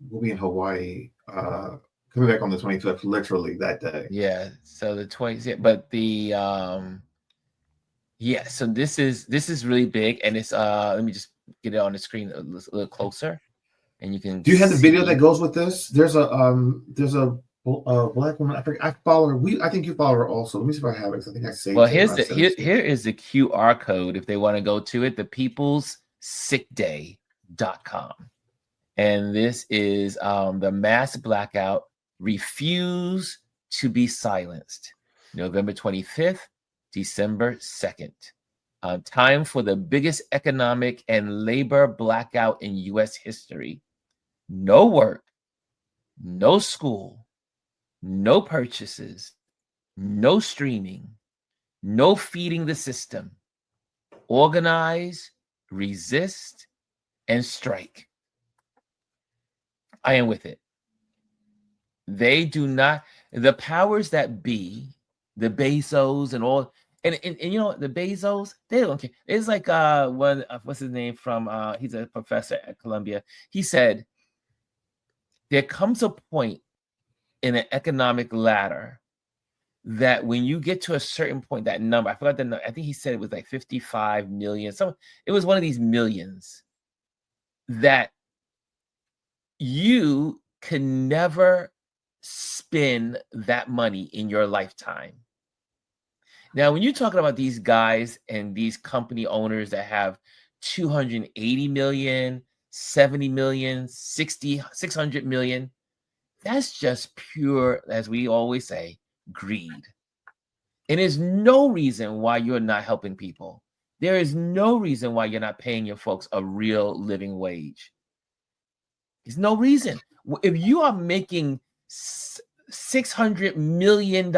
we'll be in Hawaii, coming back on the 25th, literally that day. Yeah. So the 20th, but the, yeah, so this is really big, and it's let me just get it on the screen a little closer, and you can. Do you have the video that goes with this? There's a black woman. I follow her. I think you follow her also. Let me see if I have it. I think I saved. Well, here is the QR code if they want to go to it. The peoplessickday.com, and this is the mass blackout. Refuse to be silenced. November 25th. December 2nd. Time for the biggest economic and labor blackout in U.S. history. No work, no school, no purchases, no streaming, no feeding the system. Organize, resist, and strike. I am with it. They do not, the powers that be, the Bezos and all, and you know the Bezos, they don't care. It's like what's his name from? He's a professor at Columbia. He said there comes a point in an economic ladder that when you get to a certain point, that number, I forgot the number. I think he said it was like 55 million. It was one of these millions that you can never spend that money in your lifetime. Now, when you're talking about these guys and these company owners that have 280 million, 70 million, 600 million, that's just pure, as we always say, greed. And there's no reason why you're not helping people. There is no reason why you're not paying your folks a real living wage. There's no reason. If you are making $600 million,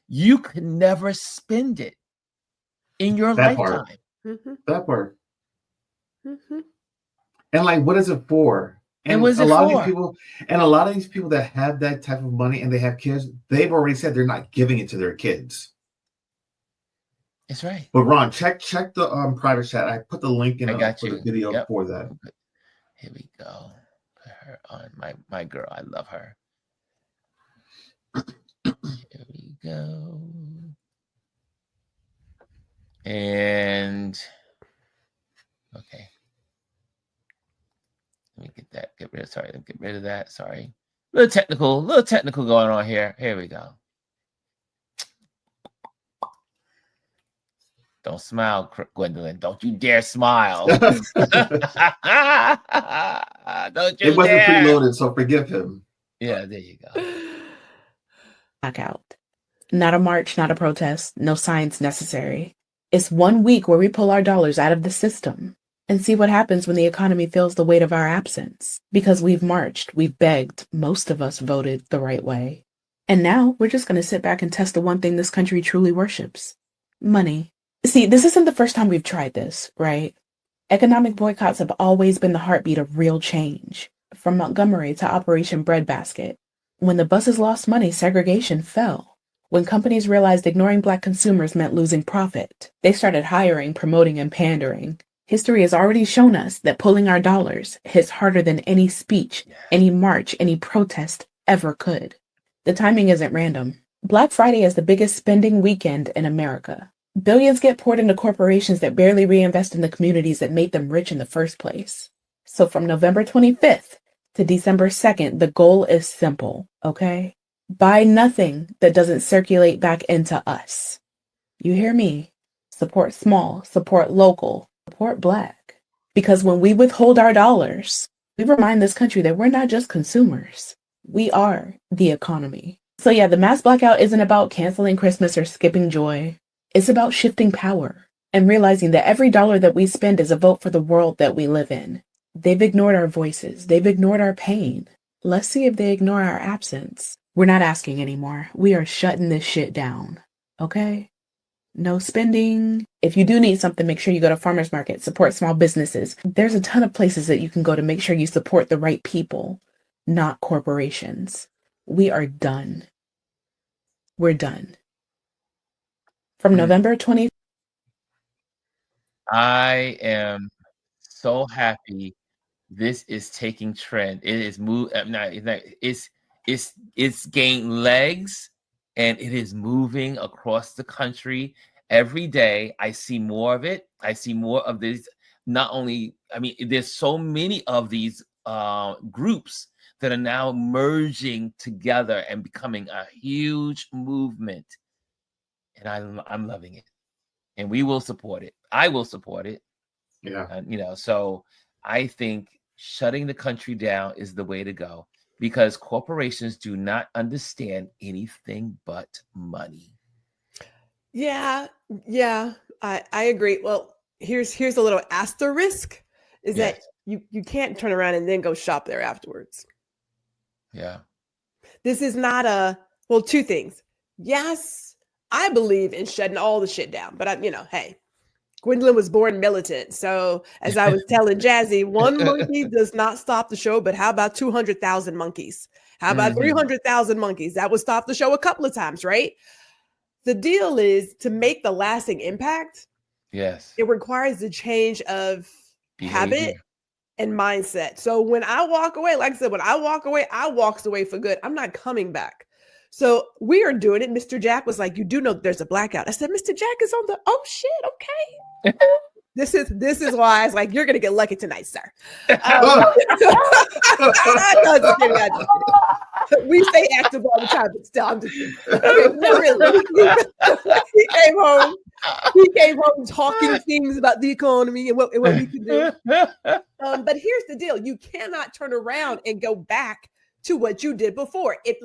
you could never spend it in your lifetime. That part. Mm-hmm. And like, what is it for? And what is it for? A lot of these people that have that type of money and they have kids, they've already said they're not giving it to their kids. That's right. But Ron, check the private chat. I put the link in the video for that. Here we go. Put her on my girl. I love her. Here we go. And okay. Let me get rid of that. Sorry. A little technical going on here. Here we go. Don't smile, Gwendolyn. Don't you dare smile. Don't you It wasn't preloaded, so forgive him. Yeah, there you go. Blackout. Not a march, not a protest, no science necessary. It's 1 week where we pull our dollars out of the system and see what happens when the economy feels the weight of our absence. Because we've marched, we've begged, most of us voted the right way. And now we're just going to sit back and test the one thing this country truly worships: money. See, this isn't the first time we've tried this, right? Economic boycotts have always been the heartbeat of real change. From Montgomery to Operation Breadbasket. When the buses lost money, segregation fell. When companies realized ignoring Black consumers meant losing profit, they started hiring, promoting, and pandering. History has already shown us that pulling our dollars hits harder than any speech, any march, any protest ever could. The timing isn't random. Black Friday is the biggest spending weekend in America. Billions get poured into corporations that barely reinvest in the communities that made them rich in the first place. So from November 25th to December 2nd, the goal is simple, okay? Buy nothing that doesn't circulate back into us. You hear me? Support small, support local, support Black. Because when we withhold our dollars, we remind this country that we're not just consumers. We are the economy. So yeah, the mass blackout isn't about canceling Christmas or skipping joy. It's about shifting power and realizing that every dollar that we spend is a vote for the world that we live in. They've ignored our voices. They've ignored our pain. Let's see if they ignore our absence. We're not asking anymore. We are shutting this shit down. Okay? No spending. If you do need something, make sure you go to farmers market, support small businesses. There's a ton of places that you can go to make sure you support the right people, not corporations. We are done. We're done. From November 20th. I am so happy this is taking trend. It is it's gained legs, and it is moving across the country every day. I see more of it. I see more of this. Not only, I mean, there's so many of these groups that are now merging together and becoming a huge movement, and I'm loving it. And we will support it. I will support it. Yeah. So I think shutting the country down is the way to go, because corporations do not understand anything but money. Yeah, I agree. Well, here's a little asterisk is that you can't turn around and then go shop there afterwards. Yeah. This is not two things. Yes, I believe in shutting all the shit down, but hey, Gwendolyn was born militant. So as I was telling Jazzy, one monkey does not stop the show, but how about 200,000 monkeys? How about 300,000 monkeys? That would stop the show a couple of times, right? The deal is to make the lasting impact. Yes. It requires the change of habit and mindset. So when I walk away, like I said, I walks away for good. I'm not coming back. So we are doing it. Mr. Jack was like, you do know there's a blackout. I said, Mr. Jack is on the, oh shit, okay. This is why I was like, you're going to get lucky tonight, sir. We stay active all the time, but still, I'm just kidding. No, really. He came home talking things about the economy and what we can do. But here's the deal. You cannot turn around and go back to what you did before. It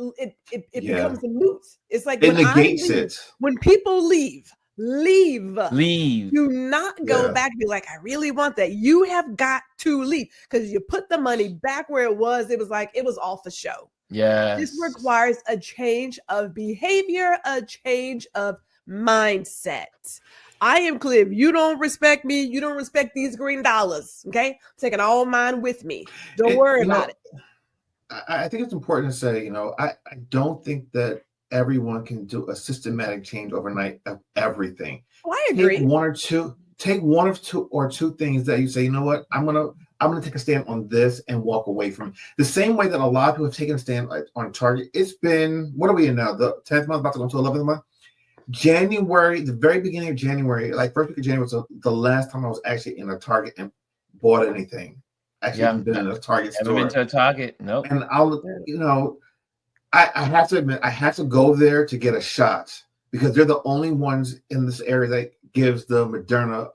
becomes a moot. It's like it negates it. When people leave. Do not go back and be like, I really want that. You have got to leave, because you put the money back where it was. It was like it was all for show. Yeah. This requires a change of behavior, a change of mindset. I am clear. If you don't respect me, you don't respect these green dollars. Okay, I'm taking all mine with me. Don't worry about it. I think it's important to say, I don't think that everyone can do a systematic change overnight of everything. Oh, I agree. Take one of two things that you say, you know what, I'm gonna take a stand on this and walk away from it. The same way that a lot of people have taken a stand on Target. It's been, what are we in now? The 10th month, about to go to 11th month. January, the very beginning of January, like first week of January was the last time I was actually in a Target and bought anything. Actually, haven't been in a Target store. Haven't been to a Target, nope. And I have to admit, I had to go there to get a shot, because they're the only ones in this area that gives the Moderna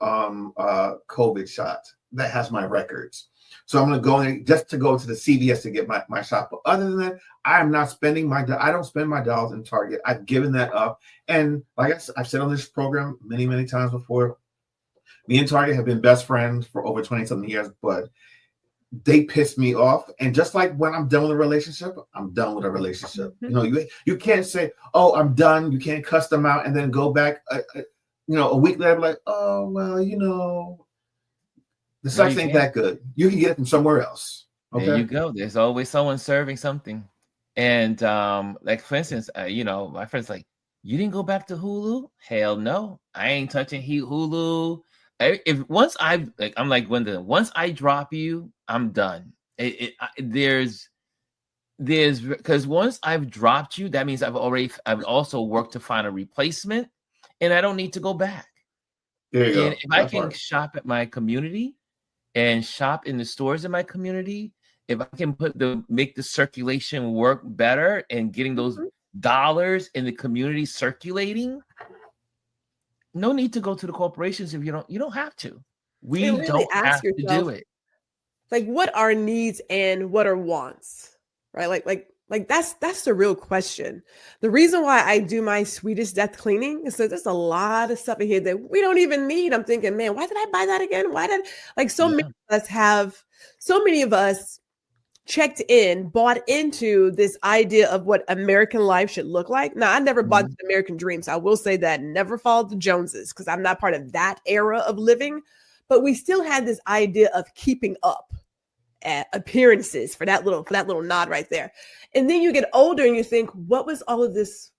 COVID shot that has my records. So I'm going to go there just to go to the CVS to get my shot. But other than that, I am not spending I don't spend my dollars in Target. I've given that up. And like I've said on this program many, many times before, me and Target have been best friends for over 20-something years, but they piss me off. And just like when I'm done with a relationship, I'm done with a relationship. You can't say, oh, I'm done. You can't cuss them out and then go back, a week later, like, oh, well, the sex ain't that good. You can get it from somewhere else. Okay? There you go. There's always someone serving something. And like, for instance, my friend's like, you didn't go back to Hulu? Hell no. I ain't touching Hulu. I'm like Gwendolyn, once I drop you, I'm done. There's because once I've dropped you, that means I've also worked to find a replacement, and I don't need to go back. There you go. If I can shop at my community and shop in the stores in my community, if I can make the circulation work better and getting those dollars in the community circulating, no need to go to the corporations if you don't have to. We really don't have to do it. Like, what are needs and what are wants, right? Like that's the real question. The reason why I do my sweetest death cleaning is that there's a lot of stuff in here that we don't even need. I'm thinking, man, why did I buy that again? Why did so many of us checked in, bought into this idea of what American life should look like. Now, I never bought the American dream, so I will say that, never followed the Joneses because I'm not part of that era of living. But we still had this idea of keeping up at appearances for that little nod right there. And then you get older and you think, what was all of this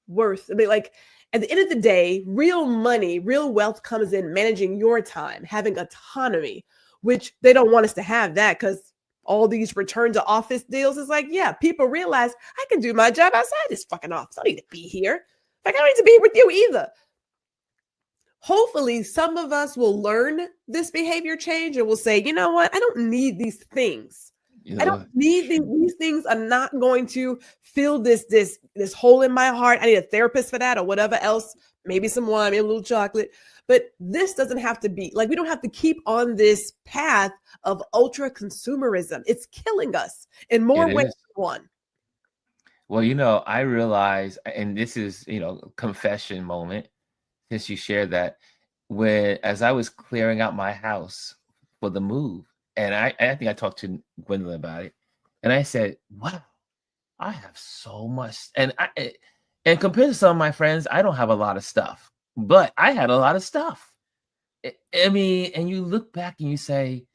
worth? I mean, like, at the end of the day, real money, real wealth comes in managing your time, having autonomy, which they don't want us to have that because all these return to office deals is like, yeah, people realize I can do my job outside this fucking office. I don't need to be here. Like, I don't need to be with you either. Hopefully, some of us will learn this behavior change and will say, you know what? I don't need these things. I don't need these things. Are not going to fill this hole in my heart. I need a therapist for that or whatever else. Maybe some wine, maybe a little chocolate. But this doesn't have to be like, we don't have to keep on this path of ultra consumerism. It's killing us in more ways than one. Well, I realize, and this is, confession moment, since you shared that, as I was clearing out my house for the move, and I think I talked to Gwendolyn about it, and I said, wow, I have so much. And compared to some of my friends, I don't have a lot of stuff, but I had a lot of stuff. I mean, and you look back and you say,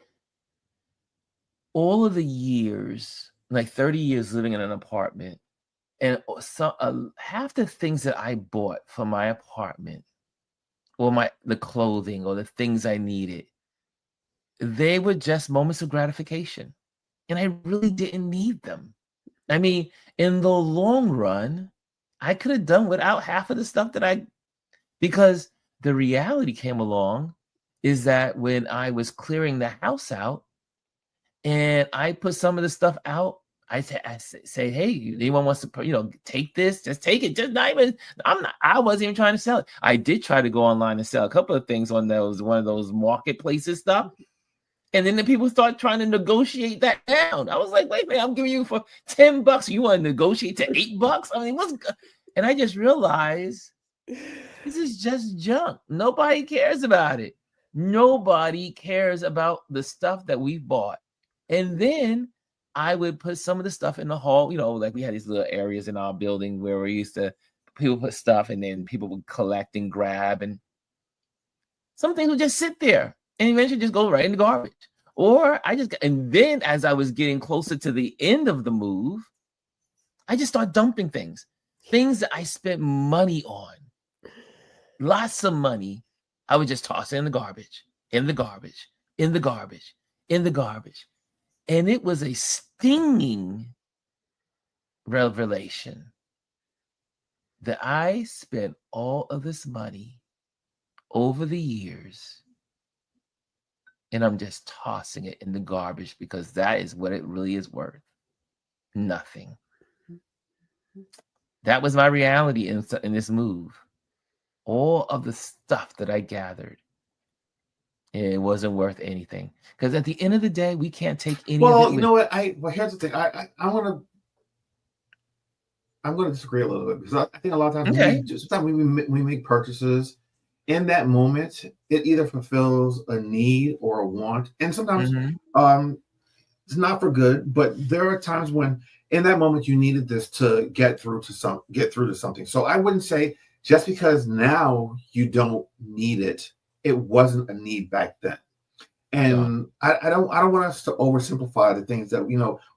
all of the years, like 30 years living in an apartment, and half the things that I bought for my apartment, or the clothing or the things I needed, they were just moments of gratification. And I really didn't need them. I mean, in the long run, I could have done without half of the stuff because the reality came along is that when I was clearing the house out and I put some of the stuff out, I say, hey, anyone wants to, take this, just take it. Just not even, I wasn't even trying to sell it. I did try to go online and sell a couple of things on one of those marketplaces stuff. And then the people start trying to negotiate that down. I was like, wait a minute, I'm giving you for $10. You want to negotiate to $8? I mean, and I just realized this is just junk. Nobody cares about it. Nobody cares about the stuff that we've bought. And then I would put some of the stuff in the hall, like we had these little areas in our building where people put stuff and then people would collect and grab, and some things would just sit there and eventually just go right in the garbage. And then as I was getting closer to the end of the move, I just started dumping things that I spent money on, lots of money. I would just toss it in the garbage, in the garbage, in the garbage, in the garbage. And it was a stinging revelation that I spent all of this money over the years, and I'm just tossing it in the garbage because that is what it really is worth. Nothing. That was my reality in this move. All of the stuff that I gathered, it wasn't worth anything. Because at the end of the day, we can't take any of it. Well, you know what? Here's the thing. I'm gonna disagree a little bit because I think a lot of times sometimes we make purchases in that moment, it either fulfills a need or a want, and sometimes it's not for good. But there are times when in that moment you needed this to get through to something. So I wouldn't say just because now you don't need it, it wasn't a need back then. And I don't want us to oversimplify the things that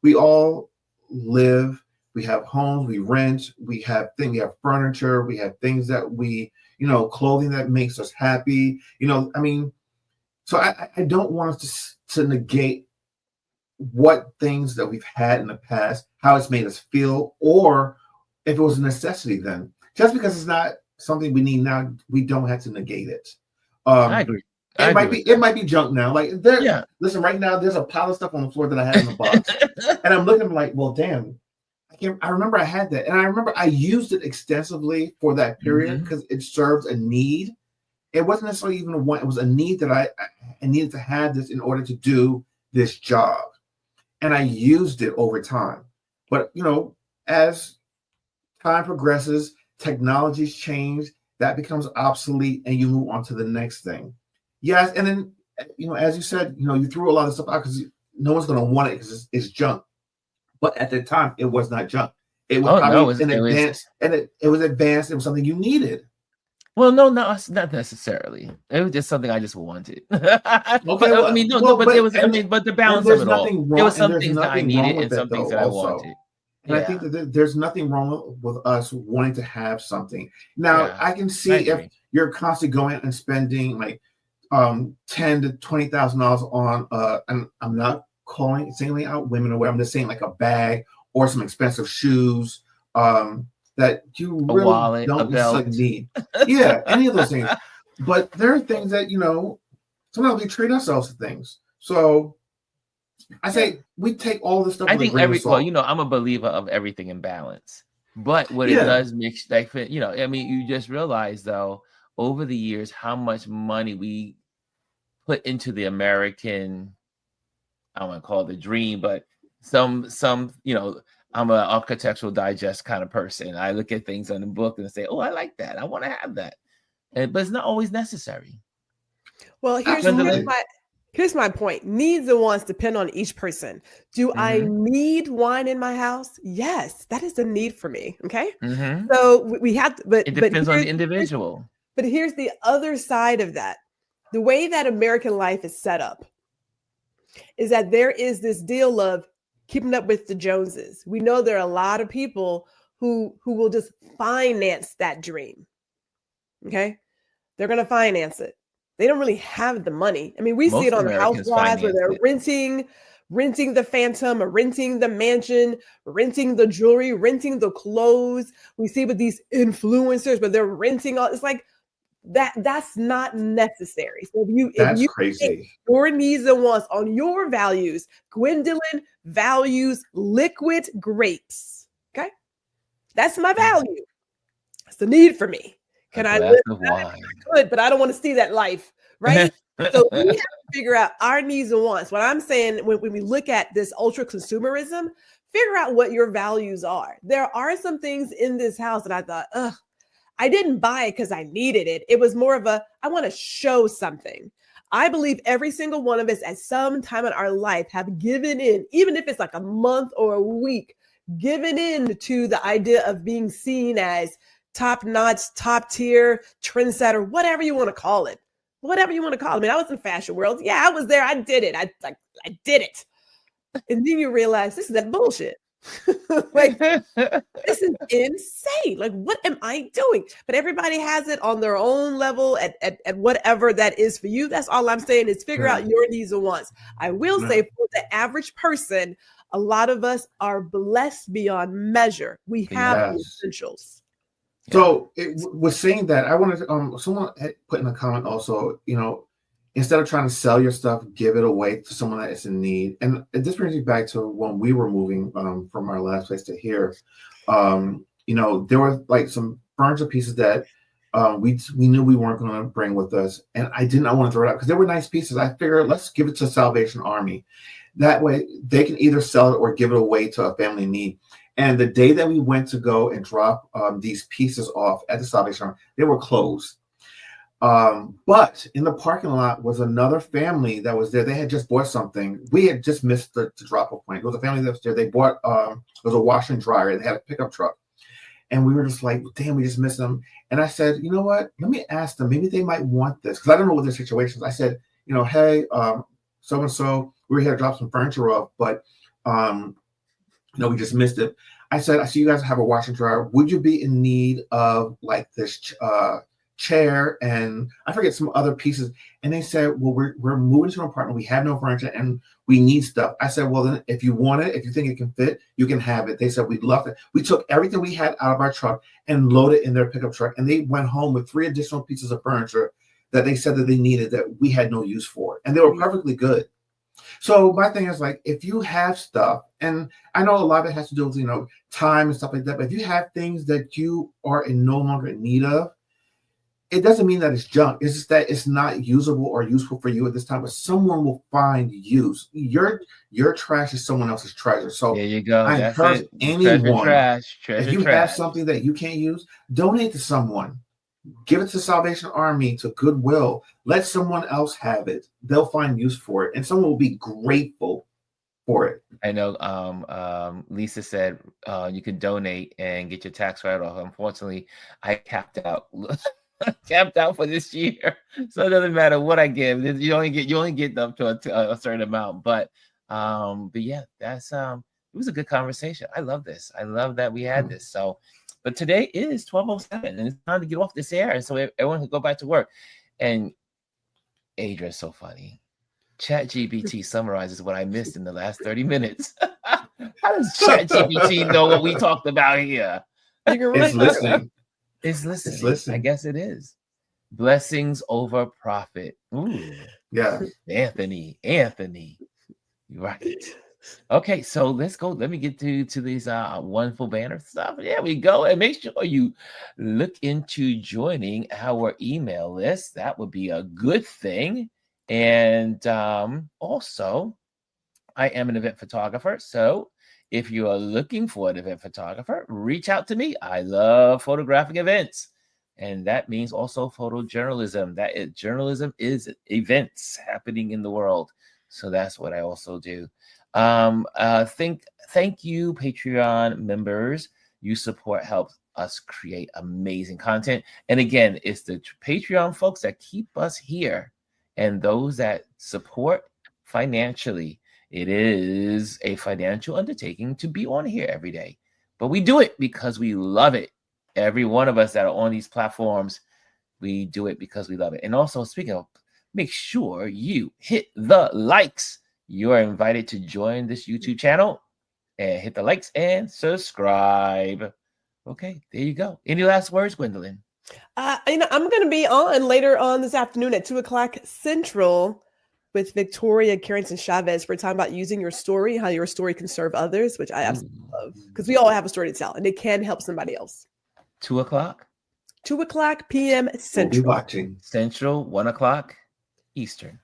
we all live. We have homes, we rent, we have furniture, we have things that we, clothing that makes us happy. So I don't want us to negate what things that we've had in the past, how it's made us feel, or if it was a necessity then. Just because it's not something we need now, we don't have to negate it. I agree. It might be junk now. Like listen, right now there's a pile of stuff on the floor that I had in the box, and I'm looking like, well, damn. I remember I had that, and I remember I used it extensively for that period because it serves a need. It wasn't necessarily even a want; it was a need that I needed to have this in order to do this job, and I used it over time. But as time progresses, technologies change, that becomes obsolete, and you move on to the next thing. Yes, and then as you said, you threw a lot of stuff out because no one's going to want it because it's junk. But at the time, it was not junk. It was advanced, and it was advanced. It was something you needed. Well, no, not necessarily. It was just something I just wanted. Okay, but it was. But the balance of it all. There was some things that I needed and some things that I wanted. And I think that there's nothing wrong with us wanting to have something. Now, I can see if you're constantly going and spending like $10,000 to $20,000 on and I'm not singling out women or whatever. I'm just saying like a bag or some expensive shoes that you really wallet, don't necessarily need. Yeah, any of those things. But there are things that sometimes we treat ourselves to things. So I say we take all this stuff. I think I'm a believer of everything in balance. But what it does mix, you just realize though over the years how much money we put into the American. I don't want to call it the dream, but some, I'm an Architectural Digest kind of person. I look at things on the book and say, oh, I like that. I want to have that. But it's not always necessary. Well, here's my point. Needs and wants depend on each person. Do I need wine in my house? Yes, that is a need for me. Okay. So we have to, but it depends on the individual. But here's the other side of that. The way that American life is set up is that there is this deal of keeping up with the Joneses. We know there are a lot of people who will just finance that dream. Okay. They're going to finance it. They don't really have the money. I mean, we see it on the Housewives where they're renting the Phantom or renting the mansion, renting the jewelry, renting the clothes. We see with these influencers, but they're renting all. It's like that's not necessary. So if you crazy. Your needs and wants on your values, Gwendolyn values liquid grapes. Okay. That's my value. It's the need for me. Can I live? I could, but I don't want to see that life, right? So we have to figure out our needs and wants. What I'm saying when we look at this ultra consumerism, figure out what your values are. There are some things in this house that I thought, I didn't buy it because I needed it. It was more of I want to show something. I believe every single one of us at some time in our life have given in, even if it's like a month or a week, given in to the idea of being seen as top notch, top tier, trendsetter, whatever you want to call it. Whatever you want to call it. I mean, I was in fashion world. Yeah, I was there. I did it. I did it. And then you realize this is that bullshit. Like, this is insane. Like, what am I doing? But everybody has it on their own level at whatever that is for you. That's all I'm saying is figure out your needs and wants. I will say for the average person, a lot of us are blessed beyond measure. We have the essentials. So it was saying that I wanted to, someone had put in a comment also, instead of trying to sell your stuff, give it away to someone that is in need. And this brings me back to when we were moving from our last place to here. There were like some furniture pieces that we knew we weren't going to bring with us. And I did not want to throw it out because they were nice pieces. I figured let's give it to Salvation Army. That way they can either sell it or give it away to a family in need. And the day that we went to go and drop these pieces off at the Salvation Army, they were closed. But in the parking lot was another family that was there. They had just bought something. We had just missed the drop-off point. It was a family that was there. They bought it was a washer and dryer. They had a pickup truck. And we were just like, damn, we just missed them. And I said, you know what? Let me ask them. Maybe they might want this. Because I don't know what their situation is. I said, hey, so-and-so, we were here to drop some furniture off, but we just missed it. I said, I see you guys have a washer and dryer. Would you be in need of like this chair and I forget some other pieces? And they said, well, we're moving to an apartment. We have no furniture and we need stuff. I said, well, then if you want it, if you think it can fit, you can have it. They said, we'd love it. We took everything we had out of our truck and loaded it in their pickup truck. And they went home with 3 additional pieces of furniture that they said that they needed that we had no use for, and they were perfectly good. So my thing is like, if you have stuff, and I know a lot of it has to do with, time and stuff like that, but if you have things that you are no longer in need of, it doesn't mean that it's junk. It's just that it's not usable or useful for you at this time, but someone will find use. Your trash is someone else's treasure. So there you go. I That's encourage it. anyone, Treasure if you trash. have something that you can't use, donate to someone. Give it to Salvation Army, to Goodwill. Let someone else have it. They'll find use for it, and someone will be grateful for it. I know Lisa said you can donate and get your tax write-off. Unfortunately, I capped out. Capped out for this year, so it doesn't matter what I give. You only get up to a certain amount. But yeah, that's it was a good conversation. I love this. I love that we had this. So. But today is 12:07, and it's time to get off this air, and so everyone can go back to work. And Adria is so funny. ChatGPT summarizes what I missed in the last 30 minutes. How does ChatGPT know what we talked about here? It's listening. It's listening. I guess it is. Blessings over profit. Ooh. Yeah. Anthony. Right. Okay, so let's go. Let me get to these wonderful banner stuff. There we go. And make sure you look into joining our email list. That would be a good thing. And also, I am an event photographer. So if you are looking for an event photographer, reach out to me. I love photographing events. And that means also photojournalism. Journalism is events happening in the world. So that's what I also do. Thank you, Patreon members. Your support helps us create amazing content. And again, it's the Patreon folks that keep us here, and those that support financially. It is a financial undertaking to be on here every day, but we do it because we love it. Every one of us that are on these platforms, we do it because we love it. And also, speaking of, make sure you hit the likes. You are invited to join this YouTube channel and hit the likes and subscribe. Okay, there you go. Any last words, Gwendolyn? I'm going to be on later on this afternoon at 2:00 Central with Victoria Carrington Chavez. We're talking about using your story, how your story can serve others, which I absolutely love, because we all have a story to tell and it can help somebody else. 2:00? 2:00 p.m. Central. We'll be watching. Central, 1:00 Eastern.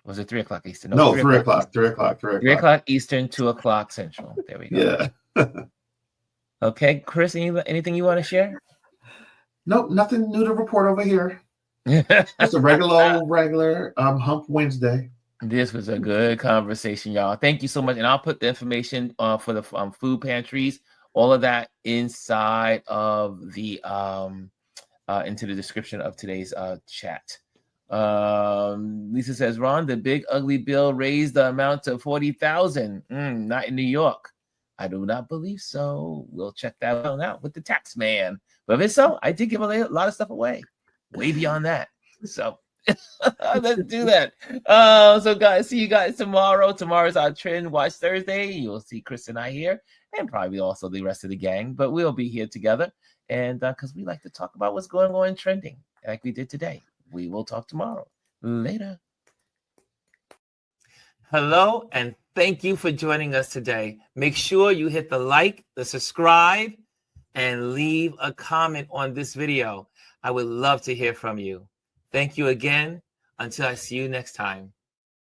Was it 3:00 Eastern? No, 3 o'clock. 3 o'clock. 3 o'clock Eastern, 2:00 Central. There we go. Yeah. Okay, Chris, anything you want to share? Nope, nothing new to report over here. Just a regular Hump Wednesday. This was a good conversation, y'all. Thank you so much. And I'll put the information for the food pantries, all of that inside of the into the description of today's chat. Lisa says, Ron, the big ugly bill raised the amount to 40,000. Not in New York. I do not believe so. We'll check that one out with the tax man. But if it's so, I did give a lot of stuff away, way beyond that. So let's do that. So guys, see you guys tomorrow. Tomorrow's our Trend Watch Thursday. You'll see Chris and I here, and probably also the rest of the gang. But we'll be here together, and because we like to talk about what's going on trending, like we did today. We will talk tomorrow. Later. Hello, and thank you for joining us today. Make sure you hit the like, the subscribe, and leave a comment on this video. I would love to hear from you. Thank you again. Until I see you next time.